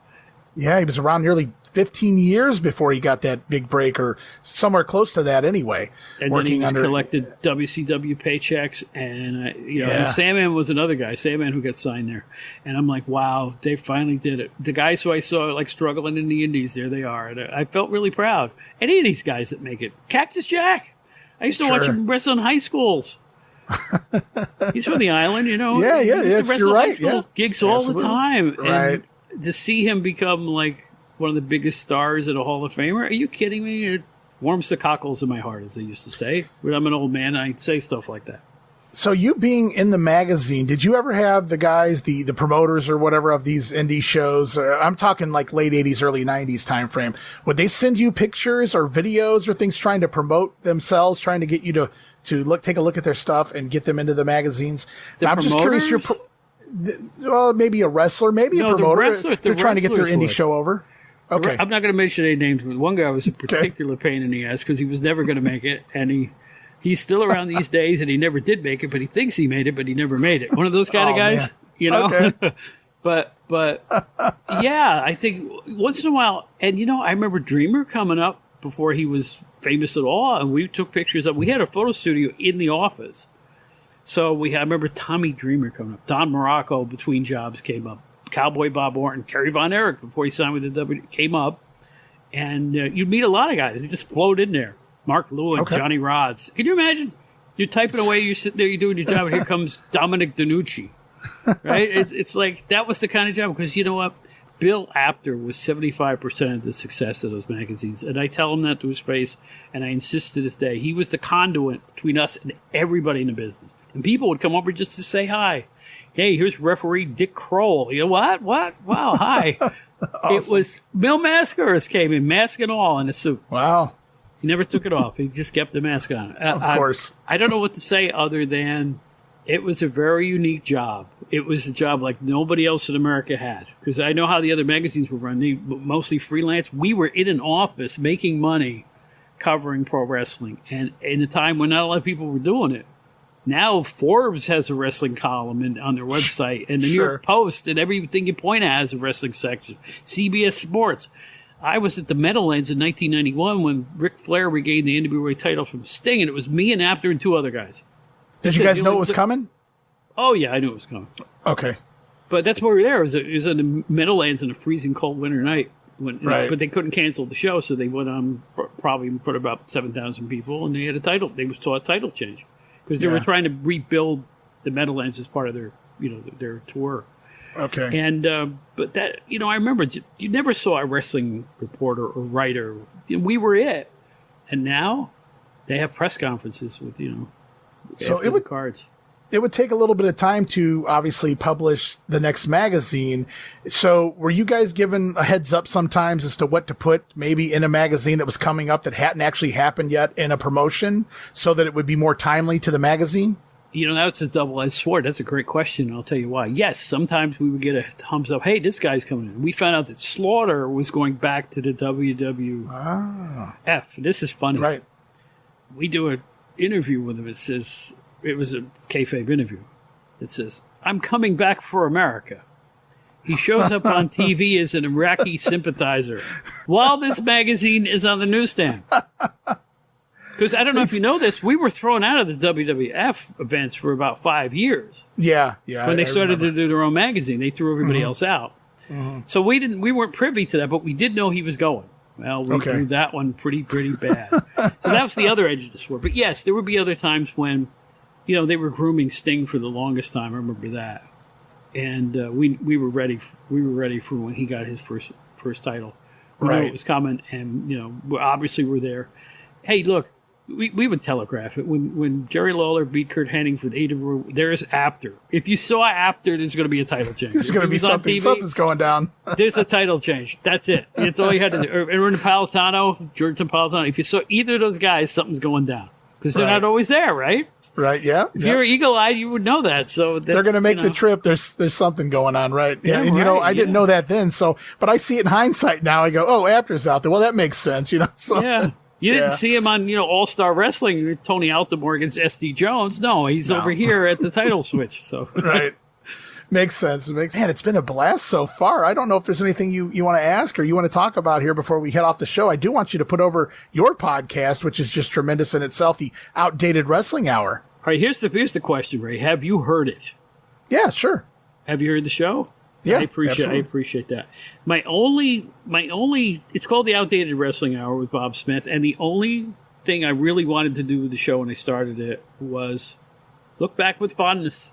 Yeah, he was around nearly 15 years before he got that big break, or somewhere close to that anyway. And then he collected WCW paychecks, and and Sandman was another guy, Sandman, who got signed there. And I'm like, wow, they finally did it. The guys who I saw like struggling in the indies, there they are. And I felt really proud. Any of these guys that make it. Cactus Jack. I used to watch him wrestle in high schools. He's from the island, you know. Yeah, He used to yes, wrestle you're high right. school Yeah. gigs all the time. Right. And to see him become like one of the biggest stars in a Hall of Famer, are you kidding me? It warms the cockles in my heart, as they used to say. When I'm an old man, I say stuff like that. So you being in the magazine, did you ever have the guys, the promoters or whatever of these indie shows? I'm talking like late 80s, early 90s time frame. Would they send you pictures or videos or things trying to promote themselves, trying to get you to take a look at their stuff and get them into the magazines? I'm just curious. Well, maybe a wrestler, maybe a promoter. They're trying to get their indie show over. Okay. I'm not going to mention any names, but one guy was a particular pain in the ass because he was never going to make it, and he's still around these days, and he never did make it, but he thinks he made it, but he never made it. One of those kind of guys, man. you know? Okay. But yeah, I think once in a while, and I remember Dreamer coming up before he was famous at all, and we took pictures of. We had a photo studio in the office, so I remember Tommy Dreamer coming up. Don Morocco between jobs came up. Cowboy Bob Orton, Kerry Von Erich before he signed with the W came up, and you'd meet a lot of guys. They just flowed in there. Mark Lewin, Johnny Rods. Can you imagine? You're typing away, you're sitting there, you're doing your job, and here comes Dominic DeNucci. Right? It's like that was the kind of job, because you know what? Bill Apter was 75% of the success of those magazines. And I tell him that to his face, and I insist to this day. He was the conduit between us and everybody in the business. And people would come over just to say hi. Hey, here's referee Dick Kroll. You know what? What? Wow, hi. Awesome. It was Bill Mascaris came in, mask and all, in a suit. Wow. He never took it off. He just kept the mask on. Of course. I don't know what to say other than it was a very unique job. It was a job like nobody else in America had. Because I know how the other magazines were run. They mostly freelance. We were in an office making money covering pro wrestling. And in a time when not a lot of people were doing it. Now Forbes has a wrestling column on their website. And the New York Post and everything you point at has a wrestling section. CBS Sports. I was at the Meadowlands in 1991 when Ric Flair regained the NWA title from Sting, and it was me and Apter and 2 other guys. Did you guys know it was coming? Oh, yeah, I knew it was coming. Okay. But that's why we were there. It was in the Meadowlands on a freezing cold winter night. But they couldn't cancel the show, so they went on probably in front of about 7,000 people, and they had a title. They saw a title change because they were trying to rebuild the Meadowlands as part of their, their tour. Okay. And, but that, I remember you never saw a wrestling reporter or writer. We were it. And now they have press conferences with, so the cards. it would take a little bit of time to obviously publish the next magazine. So were you guys given a heads up sometimes as to what to put maybe in a magazine that was coming up that hadn't actually happened yet in a promotion so that it would be more timely to the magazine? You know, that's a double-edged sword. That's a great question, and I'll tell you why. Yes, sometimes we would get a thumbs up. Hey, this guy's coming in. We found out that Slaughter was going back to the WWF. This is funny. Right. We do an interview with him. It says, it was a kayfabe interview. It says, I'm coming back for America. He shows up on TV as an Iraqi sympathizer while this magazine is on the newsstand. Because I don't know if you know this, we were thrown out of the WWF events for about 5 years. Yeah. When they started to do their own magazine, they threw everybody else out. So we weren't privy to that, but we did know he was going. Well, we drew that one pretty bad. So that was the other edge of the sword. But yes, there would be other times when, you know, they were grooming Sting for the longest time. I remember that, and we were ready. We were ready for when he got his first title. We knew it was coming, and you know, obviously we're there. Hey, look. We would telegraph it. When Jerry Lawler beat Kurt Hennig for the AW, there's after. If you saw after, there's going to be a title change. There's going to be something. Something's going down. There's a title change. That's it. It's all you had to do. And in Napolitano, George Napolitano, if you saw either of those guys, something's going down. Because they're not always there, right? Right, yeah. If you're eagle-eyed, you would know that. So they're going to make the trip. There's something going on, right? Yeah, and you know, I didn't know that then. So, but I see it in hindsight now. I go, oh, after's out there. Well, that makes sense, you know. So. Yeah. You didn't see him on, you know, All-Star Wrestling, Tony Altamore against SD Jones. No, he's over here at the title switch. So right. Makes sense. Man, it's been a blast so far. I don't know if there's anything you want to ask or you want to talk about here before we head off the show. I do want you to put over your podcast, which is just tremendous in itself, the Outdated Wrestling Hour. All right, here's the question, Ray. Have you heard it? Yeah, sure. Have you heard the show? Yeah, I appreciate that. My only, it's called the Outdated Wrestling Hour with Bob Smith, and the only thing I really wanted to do with the show when I started it was look back with fondness.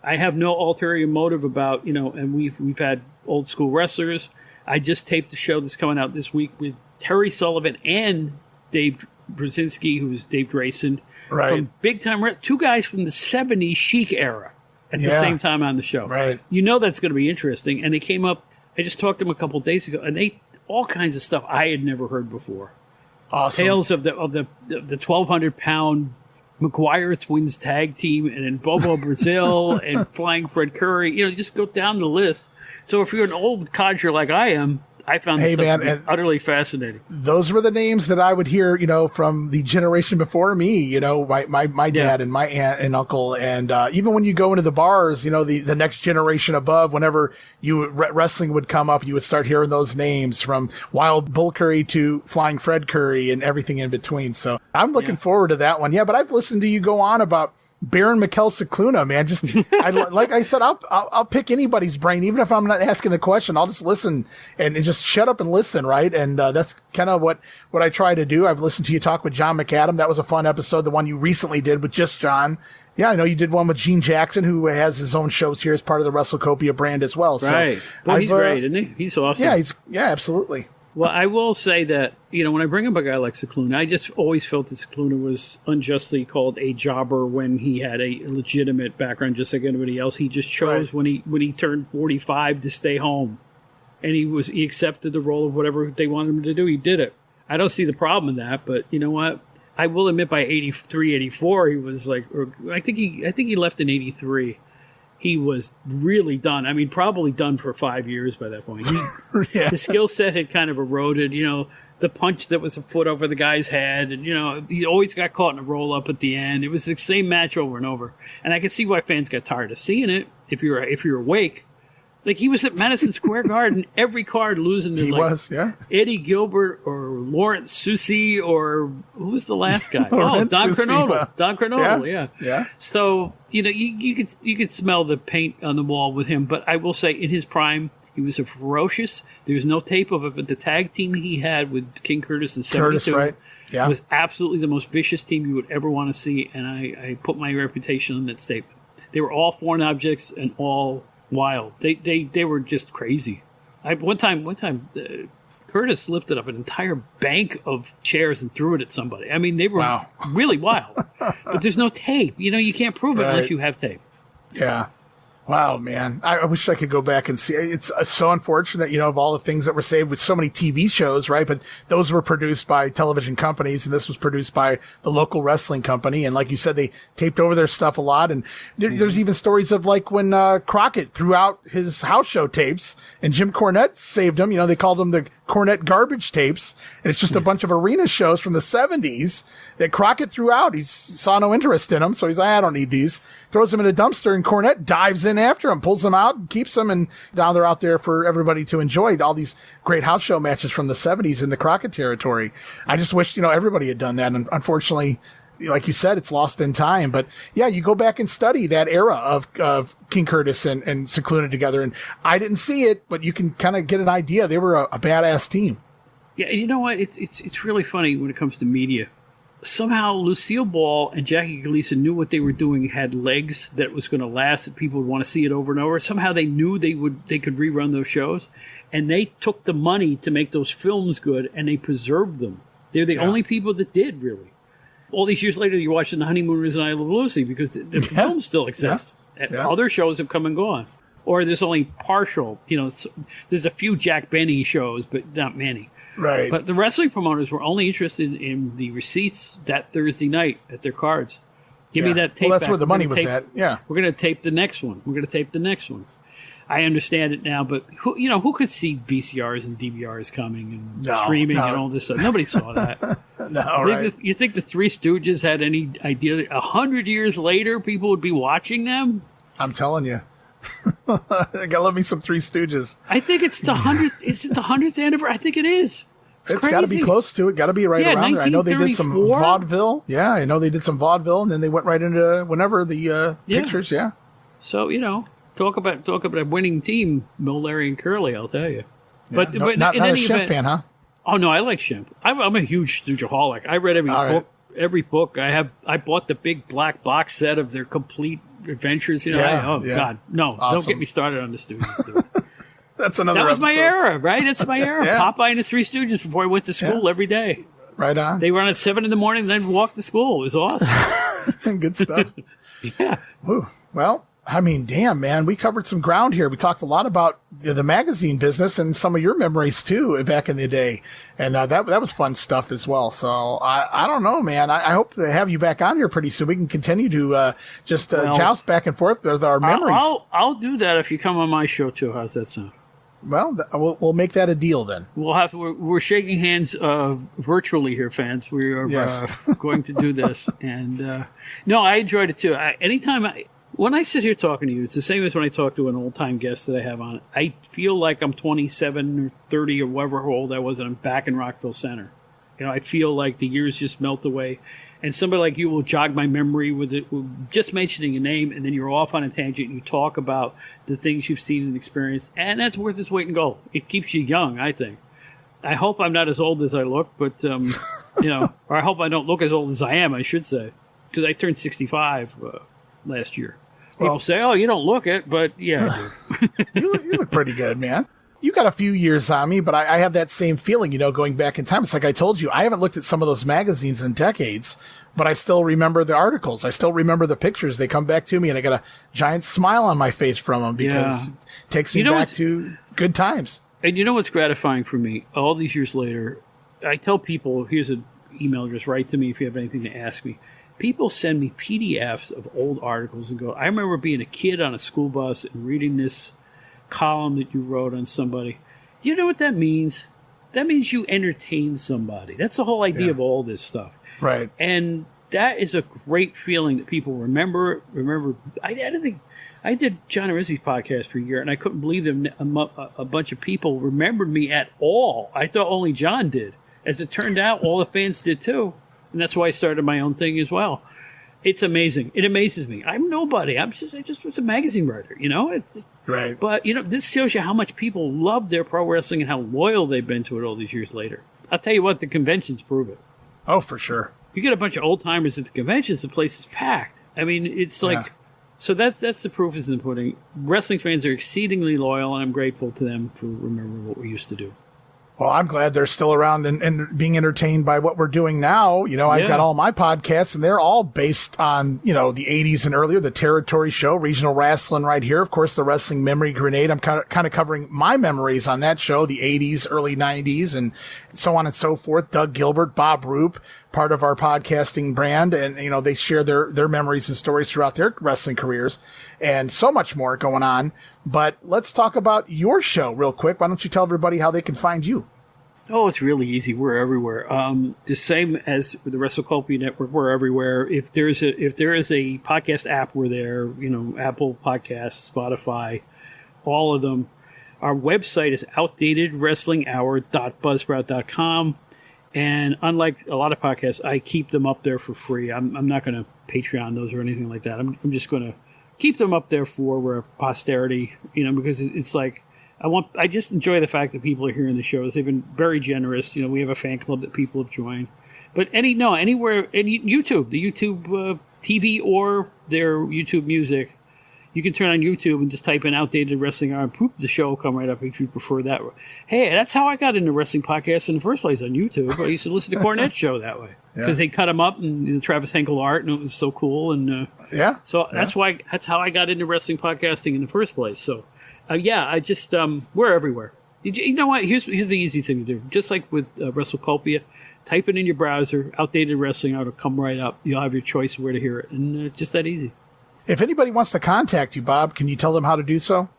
I have no ulterior motive about, you know, and we've had old school wrestlers. I just taped the show that's coming out this week with Terry Sullivan and Dave Brzezinski, who's Dave Drayson, from Big Time, two guys from the 70s Chic era. At the same time on the show. Right. You know that's going to be interesting. And they came up, I just talked to them a couple of days ago, and they all kinds of stuff I had never heard before. Awesome. Tales of the 1,200-pound McGuire Twins tag team, and then Bobo Brazil and Flying Fred Curry. You know, just go down the list. So if you're an old codger like I am, I found this stuff utterly fascinating. Those were the names that I would hear, you know, from the generation before me, you know, my dad and my aunt and uncle. And even when you go into the bars, you know, the next generation above, whenever wrestling would come up, you would start hearing those names from Wild Bull Curry to Flying Fred Curry and everything in between. So I'm looking forward to that one. Yeah, but I've listened to you go on about Baron Mikkel Cicluna, man. Just like I said, I'll pick anybody's brain, even if I'm not asking the question. I'll just listen and just shut up and listen, right? And that's kind of what I try to do. I've listened to you talk with John McAdam. That was a fun episode, the one you recently did with just John. Yeah, I know you did one with Gene Jackson, who has his own shows here as part of the WrestleCopia brand as well. Right. So well, he's great, isn't he? He's awesome. Yeah, absolutely. Well, I will say that, you know, when I bring up a guy like Cicluna, I just always felt that Cicluna was unjustly called a jobber when he had a legitimate background just like anybody else. He just chose when he turned 45 to stay home. And he accepted the role of whatever they wanted him to do. He did it. I don't see the problem in that, but you know what? I will admit by 83, 84, he was like, I think he left in 83. He was really done. I mean, probably done for 5 years by that point. His skill set had kind of eroded, you know, the punch that was a foot over the guy's head. And, you know, he always got caught in a roll-up at the end. It was the same match over and over. And I can see why fans got tired of seeing it if you're awake. Like, he was at Madison Square Garden, every card losing to, Eddie Gilbert or Lawrence Susi or who was the last guy? Don Cronolo. Don Cronolo, yeah. So, you know, you could smell the paint on the wall with him. But I will say, in his prime, he was a ferocious. There's no tape of it, but the tag team he had with King Curtis in 72 was absolutely the most vicious team you would ever want to see. And I put my reputation on that statement. They were all foreign objects and all wild. They were just crazy. One time, Curtis lifted up an entire bank of chairs and threw it at somebody. I mean, they were really wild. But there's no tape. You can't prove it unless you have tape. Yeah. Wow, man. I wish I could go back and see. It's so unfortunate, of all the things that were saved with so many TV shows, right? But those were produced by television companies, and this was produced by the local wrestling company. And like you said, they taped over their stuff a lot. And there's even stories of like when Crockett threw out his house show tapes and Jim Cornette saved them. They called them the Cornette garbage tapes. And it's just a bunch of arena shows from the 70s that Crockett threw out. He saw no interest in them. So he's like, I don't need these. Throws them in a dumpster, and Cornette dives in after him, pulls them out, and keeps them. And now they're out there for everybody to enjoy. All these great house show matches from the 70s in the Crockett territory. I just wish, everybody had done that. And unfortunately, like you said, it's lost in time. But yeah, you go back and study that era of King Curtis and Cicluna together. And I didn't see it, but you can kind of get an idea. They were a badass team. Yeah, and you know what? It's really funny when it comes to media. Somehow Lucille Ball and Jackie Gleason knew what they were doing had legs that was going to last, that people would want to see it over and over. Somehow they knew they could rerun those shows, and they took the money to make those films good, and they preserved them. They're the only people that did, really. All these years later, you're watching The Honeymooners and I Love Lucy because the films still exist. Yeah. Other shows have come and gone. Or there's only partial, there's a few Jack Benny shows, but not many. Right. But the wrestling promoters were only interested in the receipts that Thursday night at their cards. Give me that tape. Well, that's back. where the money was at. Yeah. We're going to tape the next one. We're going to tape the next one. I understand it now, but who could see VCRs and DVRs coming and streaming and all this stuff? Nobody saw that. Right. You think the Three Stooges had any idea that 100 years later people would be watching them? I'm telling you. I gotta love me some Three Stooges. I think it's the 100th. Is it the 100th anniversary? I think it is. It's got to be close to it. Got to be right around there. I know they did some vaudeville. Yeah, I know they did some vaudeville, and then they went right into whenever the pictures. Yeah. So talk about a winning team, Bill, Larry, and Curly. I'll tell you. But not a Shemp fan, huh? Oh no, I like Shemp. I'm a huge Stoogeholic. I read every book. Every book I bought the big black box set of their complete adventures. God, no! Awesome. Don't get me started on the Stooges. That's another. That was episode. my era, right? That's my era. Popeye and the Three Stooges before I went to school every day. Right on. They run at 7 a.m. and then walk to school. It was awesome. Good stuff. Yeah. Ooh, well, I mean, damn, man, we covered some ground here. We talked a lot about the magazine business and some of your memories too back in the day, and that was fun stuff as well. So I don't know, man. I hope to have you back on here pretty soon. We can continue to joust back and forth with our memories. I'll do that if you come on my show too. How's that sound? Well, we'll make that a deal then. We're shaking hands virtually here, fans. We are going to do this, and no, I enjoyed it too. When I sit here talking to you, it's the same as when I talk to an old-time guest that I have on. I feel like I'm 27 or 30 or whatever old I was, and I'm back in Rockville Center. I feel like the years just melt away, and somebody like you will jog my memory with just mentioning a name, and then you're off on a tangent, and you talk about the things you've seen and experienced, and that's worth its weight in gold. It keeps you young, I think. I hope I'm not as old as I look, but, or I hope I don't look as old as I am, I should say, because I turned 65 last year. People say, "Oh, you don't look it," but yeah, you look pretty good, man. You got a few years on me, but I have that same feeling, going back in time. It's like I told you, I haven't looked at some of those magazines in decades, but I still remember the articles. I still remember the pictures. They come back to me, and I got a giant smile on my face from them because it takes me back to good times. And you know what's gratifying for me? All these years later, I tell people, here's an email address, write to me if you have anything to ask me. People send me PDFs of old articles and go, I remember being a kid on a school bus and reading this column that you wrote on somebody. You know what that means? That means you entertain somebody. That's the whole idea of all this stuff. Right. And that is a great feeling that people remember. I did John Arizzi's podcast for a year, and I couldn't believe that a bunch of people remembered me at all. I thought only John did. As it turned out, all the fans did too. And that's why I started my own thing as well. It's amazing. It amazes me. I'm nobody. I just was a magazine writer, Right. But, this shows you how much people love their pro wrestling and how loyal they've been to it all these years later. I'll tell you what, the conventions prove it. Oh, for sure. You get a bunch of old-timers at the conventions, the place is packed. I mean, it's like... So that's the proof is in the pudding. Wrestling fans are exceedingly loyal, and I'm grateful to them for remembering what we used to do. Well, I'm glad they're still around and being entertained by what we're doing now. You know, I've got all my podcasts, and they're all based on, you know, the 80s and earlier, the Territory Show, Regional Wrestling right here. Of course, the Wrestling Memory Grenade. I'm kind of covering my memories on that show, the 80s, early 90s, and so on and so forth. Doug Gilbert, Bob Roop, part of our podcasting brand, and, you know, they share their memories and stories throughout their wrestling careers, and so much more going on. But let's talk about your show real quick. Why don't you tell everybody how they can find you? Oh, it's really easy. We're everywhere. The same as the WrestleCopia Network. We're everywhere. If there is a podcast app, we're there. You know, Apple Podcasts, Spotify, all of them. Our website is outdatedwrestlinghour.buzzsprout.com. And unlike a lot of podcasts, I keep them up there for free. I'm not going to Patreon those or anything like that. I'm just going to keep them up there for posterity. You know, because it's like. I just enjoy the fact that people are hearing the shows. They've been very generous. You know, we have a fan club that people have joined. But anywhere, YouTube, the YouTube TV or their YouTube music, you can turn on YouTube and just type in Outdated Wrestling Hour and poop, the show will come right up if you prefer that. Hey, that's how I got into wrestling podcasts in the first place on YouTube. I used to listen to Cornette's show that way because they cut them up and the Travis Henkel art, and it was so cool. And that's how I got into wrestling podcasting in the first place. So. We're everywhere. You know what? Here's the easy thing to do. Just like with WrestleCopia, type it in your browser, Outdated Wrestling Hour, it'll come right up. You'll have your choice of where to hear it. And just that easy. If anybody wants to contact you, Bob, can you tell them how to do so?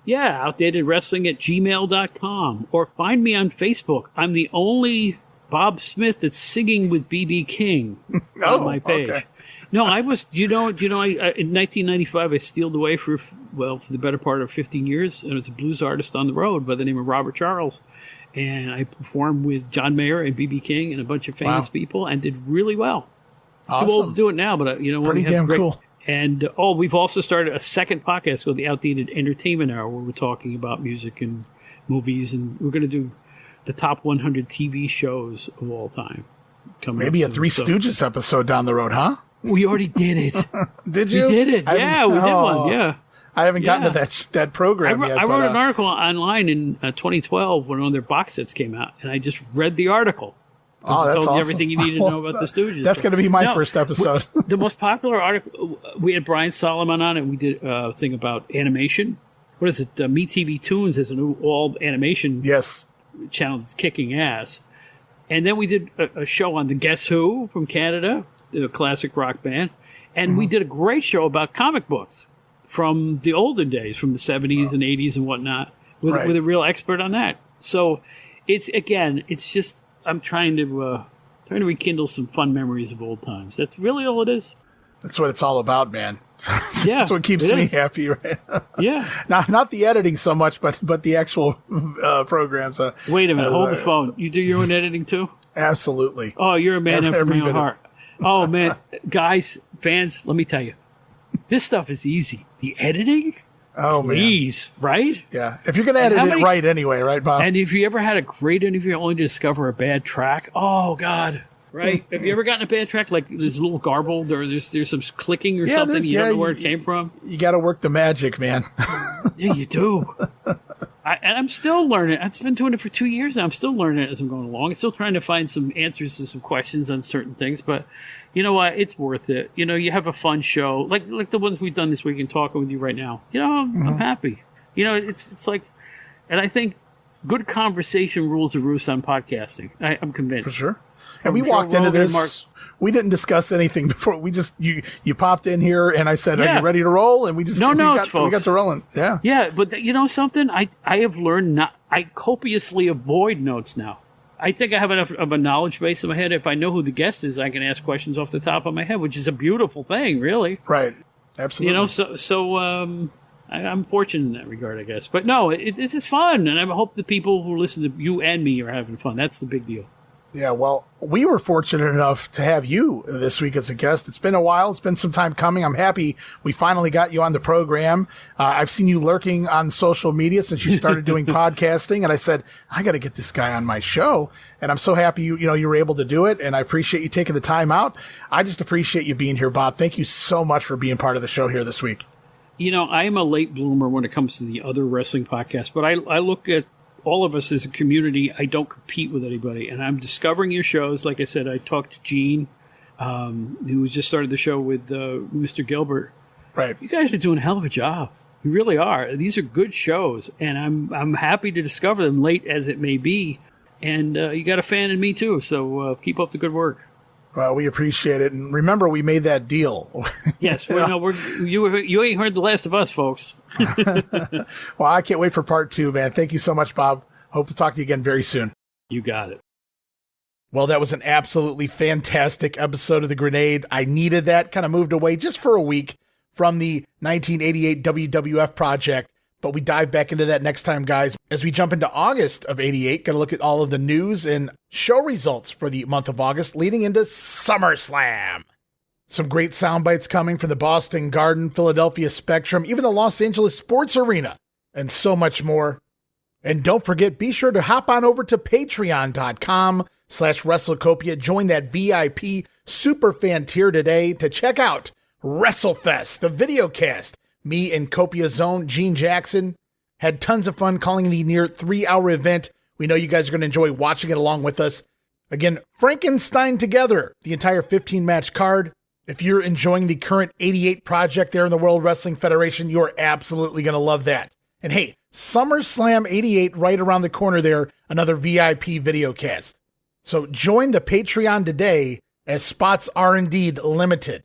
Yeah, outdatedwrestling@gmail.com. Or find me on Facebook. I'm the only Bob Smith that's singing with B.B. King on my page. Okay. No, I was, in 1995, I stealed away for the better part of 15 years. And I was a blues artist on the road by the name of Robert Charles. And I performed with John Mayer and B.B. King and a bunch of famous people and did really well. Awesome. Too old to do it now, but, pretty damn cool. And, we've also started a second podcast called the Outdated Entertainment Hour, where we're talking about music and movies. And we're going to do the top 100 TV shows of all time. Maybe a Three Stooges episode down the road, huh? We already did it. Did you? We did it. Yeah, we did one. Yeah. I haven't gotten to that program yet. I wrote an article online in 2012 when one of their box sets came out, and I just read the article. Oh, that's told awesome. You everything you needed to know about the Stooges. That's going to be my first episode. The most popular article, we had Brian Solomon on it. We did a thing about animation. What is it? MeTV Tunes is a new all animation channel that's kicking ass. And then we did a show on the Guess Who from Canada, the classic rock band. And we did a great show about comic books from the olden days, from the 70s and 80s and whatnot, with a real expert on that. So it's just, I'm trying to rekindle some fun memories of old times. That's really all it is. That's what it's all about, man. Yeah, that's what keeps me happy, right? Yeah. Not the editing so much, but the actual programs. Wait a minute, hold the phone. You do your own editing too? Absolutely. Oh, you're a man after my own heart. Oh man, guys, fans, let me tell you, this stuff is easy. The editing. Oh, please, man. Right? Yeah. If you're going to edit it right anyway, right, Bob? And if you ever had a great interview only to discover a bad track, oh, God. Right? Have you ever gotten a bad track? Like there's a little garbled or there's some clicking or something you don't know where it came from? You got to work the magic, man. Yeah, you do. And I'm still learning. I've been doing it for 2 years now. I'm still learning it as I'm going along. I'm still trying to find some answers to some questions on certain things. But you know what? It's worth it. You know, you have a fun show. Like the ones we've done this week and talking with you right now. You know, I'm happy. You know, it's like, and I think good conversation rules the roost on podcasting. I'm convinced. For sure. And we walked into this. We didn't discuss anything before. We just you popped in here, and I said, "Are you ready to roll?" And we just we got to rolling. Yeah, yeah. But you know something? I have learned I copiously avoid notes now. I think I have enough of a knowledge base in my head. If I know who the guest is, I can ask questions off the top of my head, which is a beautiful thing, really. Right. Absolutely. You know, so I'm fortunate in that regard, I guess. But no, this is fun, and I hope the people who listen to you and me are having fun. That's the big deal. Yeah, well, we were fortunate enough to have you this week as a guest. It's been a while. It's been some time coming. I'm happy we finally got you on the program. I've seen you lurking on social media since you started doing podcasting, and I said, I got to get this guy on my show. And I'm so happy you were able to do it, and I appreciate you taking the time out. I just appreciate you being here, Bob. Thank you so much for being part of the show here this week. You know, I am a late bloomer when it comes to the other wrestling podcasts, but I look at all of us as a community, I don't compete with anybody. And I'm discovering your shows. Like I said, I talked to Gene, who just started the show with Mr. Gilbert. Right. You guys are doing a hell of a job. You really are. These are good shows, and I'm happy to discover them, late as it may be. And you got a fan in me, too, so keep up the good work. Well, we appreciate it. And remember, we made that deal. Yes, you ain't heard the last of us, folks. Well, I can't wait for part 2, man. Thank you so much, Bob. Hope to talk to you again very soon. You got it. Well, that was an absolutely fantastic episode of The Grenade. I needed that, kind of moved away just for a week from the 1988 WWF project. But we dive back into that next time, guys. As we jump into August of 88, going to look at all of the news and show results for the month of August leading into SummerSlam. Some great sound bites coming from the Boston Garden, Philadelphia Spectrum, even the Los Angeles Sports Arena, and so much more. And don't forget, be sure to hop on over to patreon.com/WrestleCopia. Join that VIP superfan tier today to check out WrestleFest, the videocast. Me and Copia's own Gene Jackson had tons of fun calling the near 3-hour event. We know you guys are going to enjoy watching it along with us. Again, Frankenstein together, the entire 15-match card. If you're enjoying the current 88 project there in the World Wrestling Federation, you're absolutely going to love that. And hey, SummerSlam 88 right around the corner there, another VIP videocast. So join the Patreon today, as spots are indeed limited.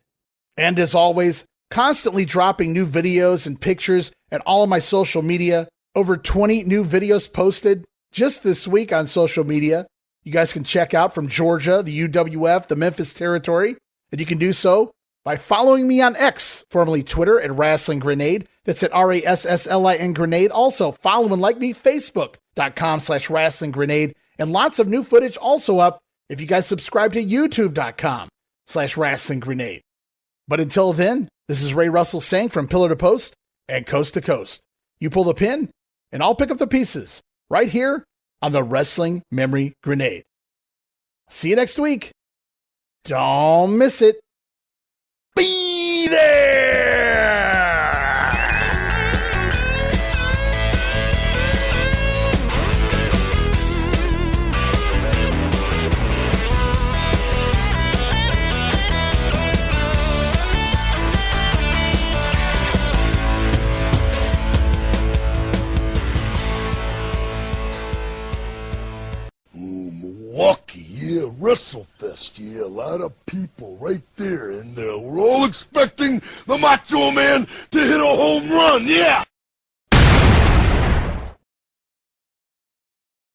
And as always, constantly dropping new videos and pictures at all of my social media. Over 20 new videos posted just this week on social media. You guys can check out from Georgia, the UWF, the Memphis territory. And you can do so by following me on X, formerly Twitter, at Wrestling Grenade. That's at RASSLIN Grenade. Also, follow and like me, Facebook.com/Wrestling Grenade. And lots of new footage also up if you guys subscribe to YouTube.com/Wrestling Grenade. But until then, this is Ray Russell saying from pillar to post and coast to coast. You pull the pin, and I'll pick up the pieces right here on the Wrestling Memory Grenade. See you next week. Don't miss it. Be there! Milwaukee, yeah, WrestleFest, yeah, a lot of people right there, and we're all expecting the Macho Man to hit a home run, yeah!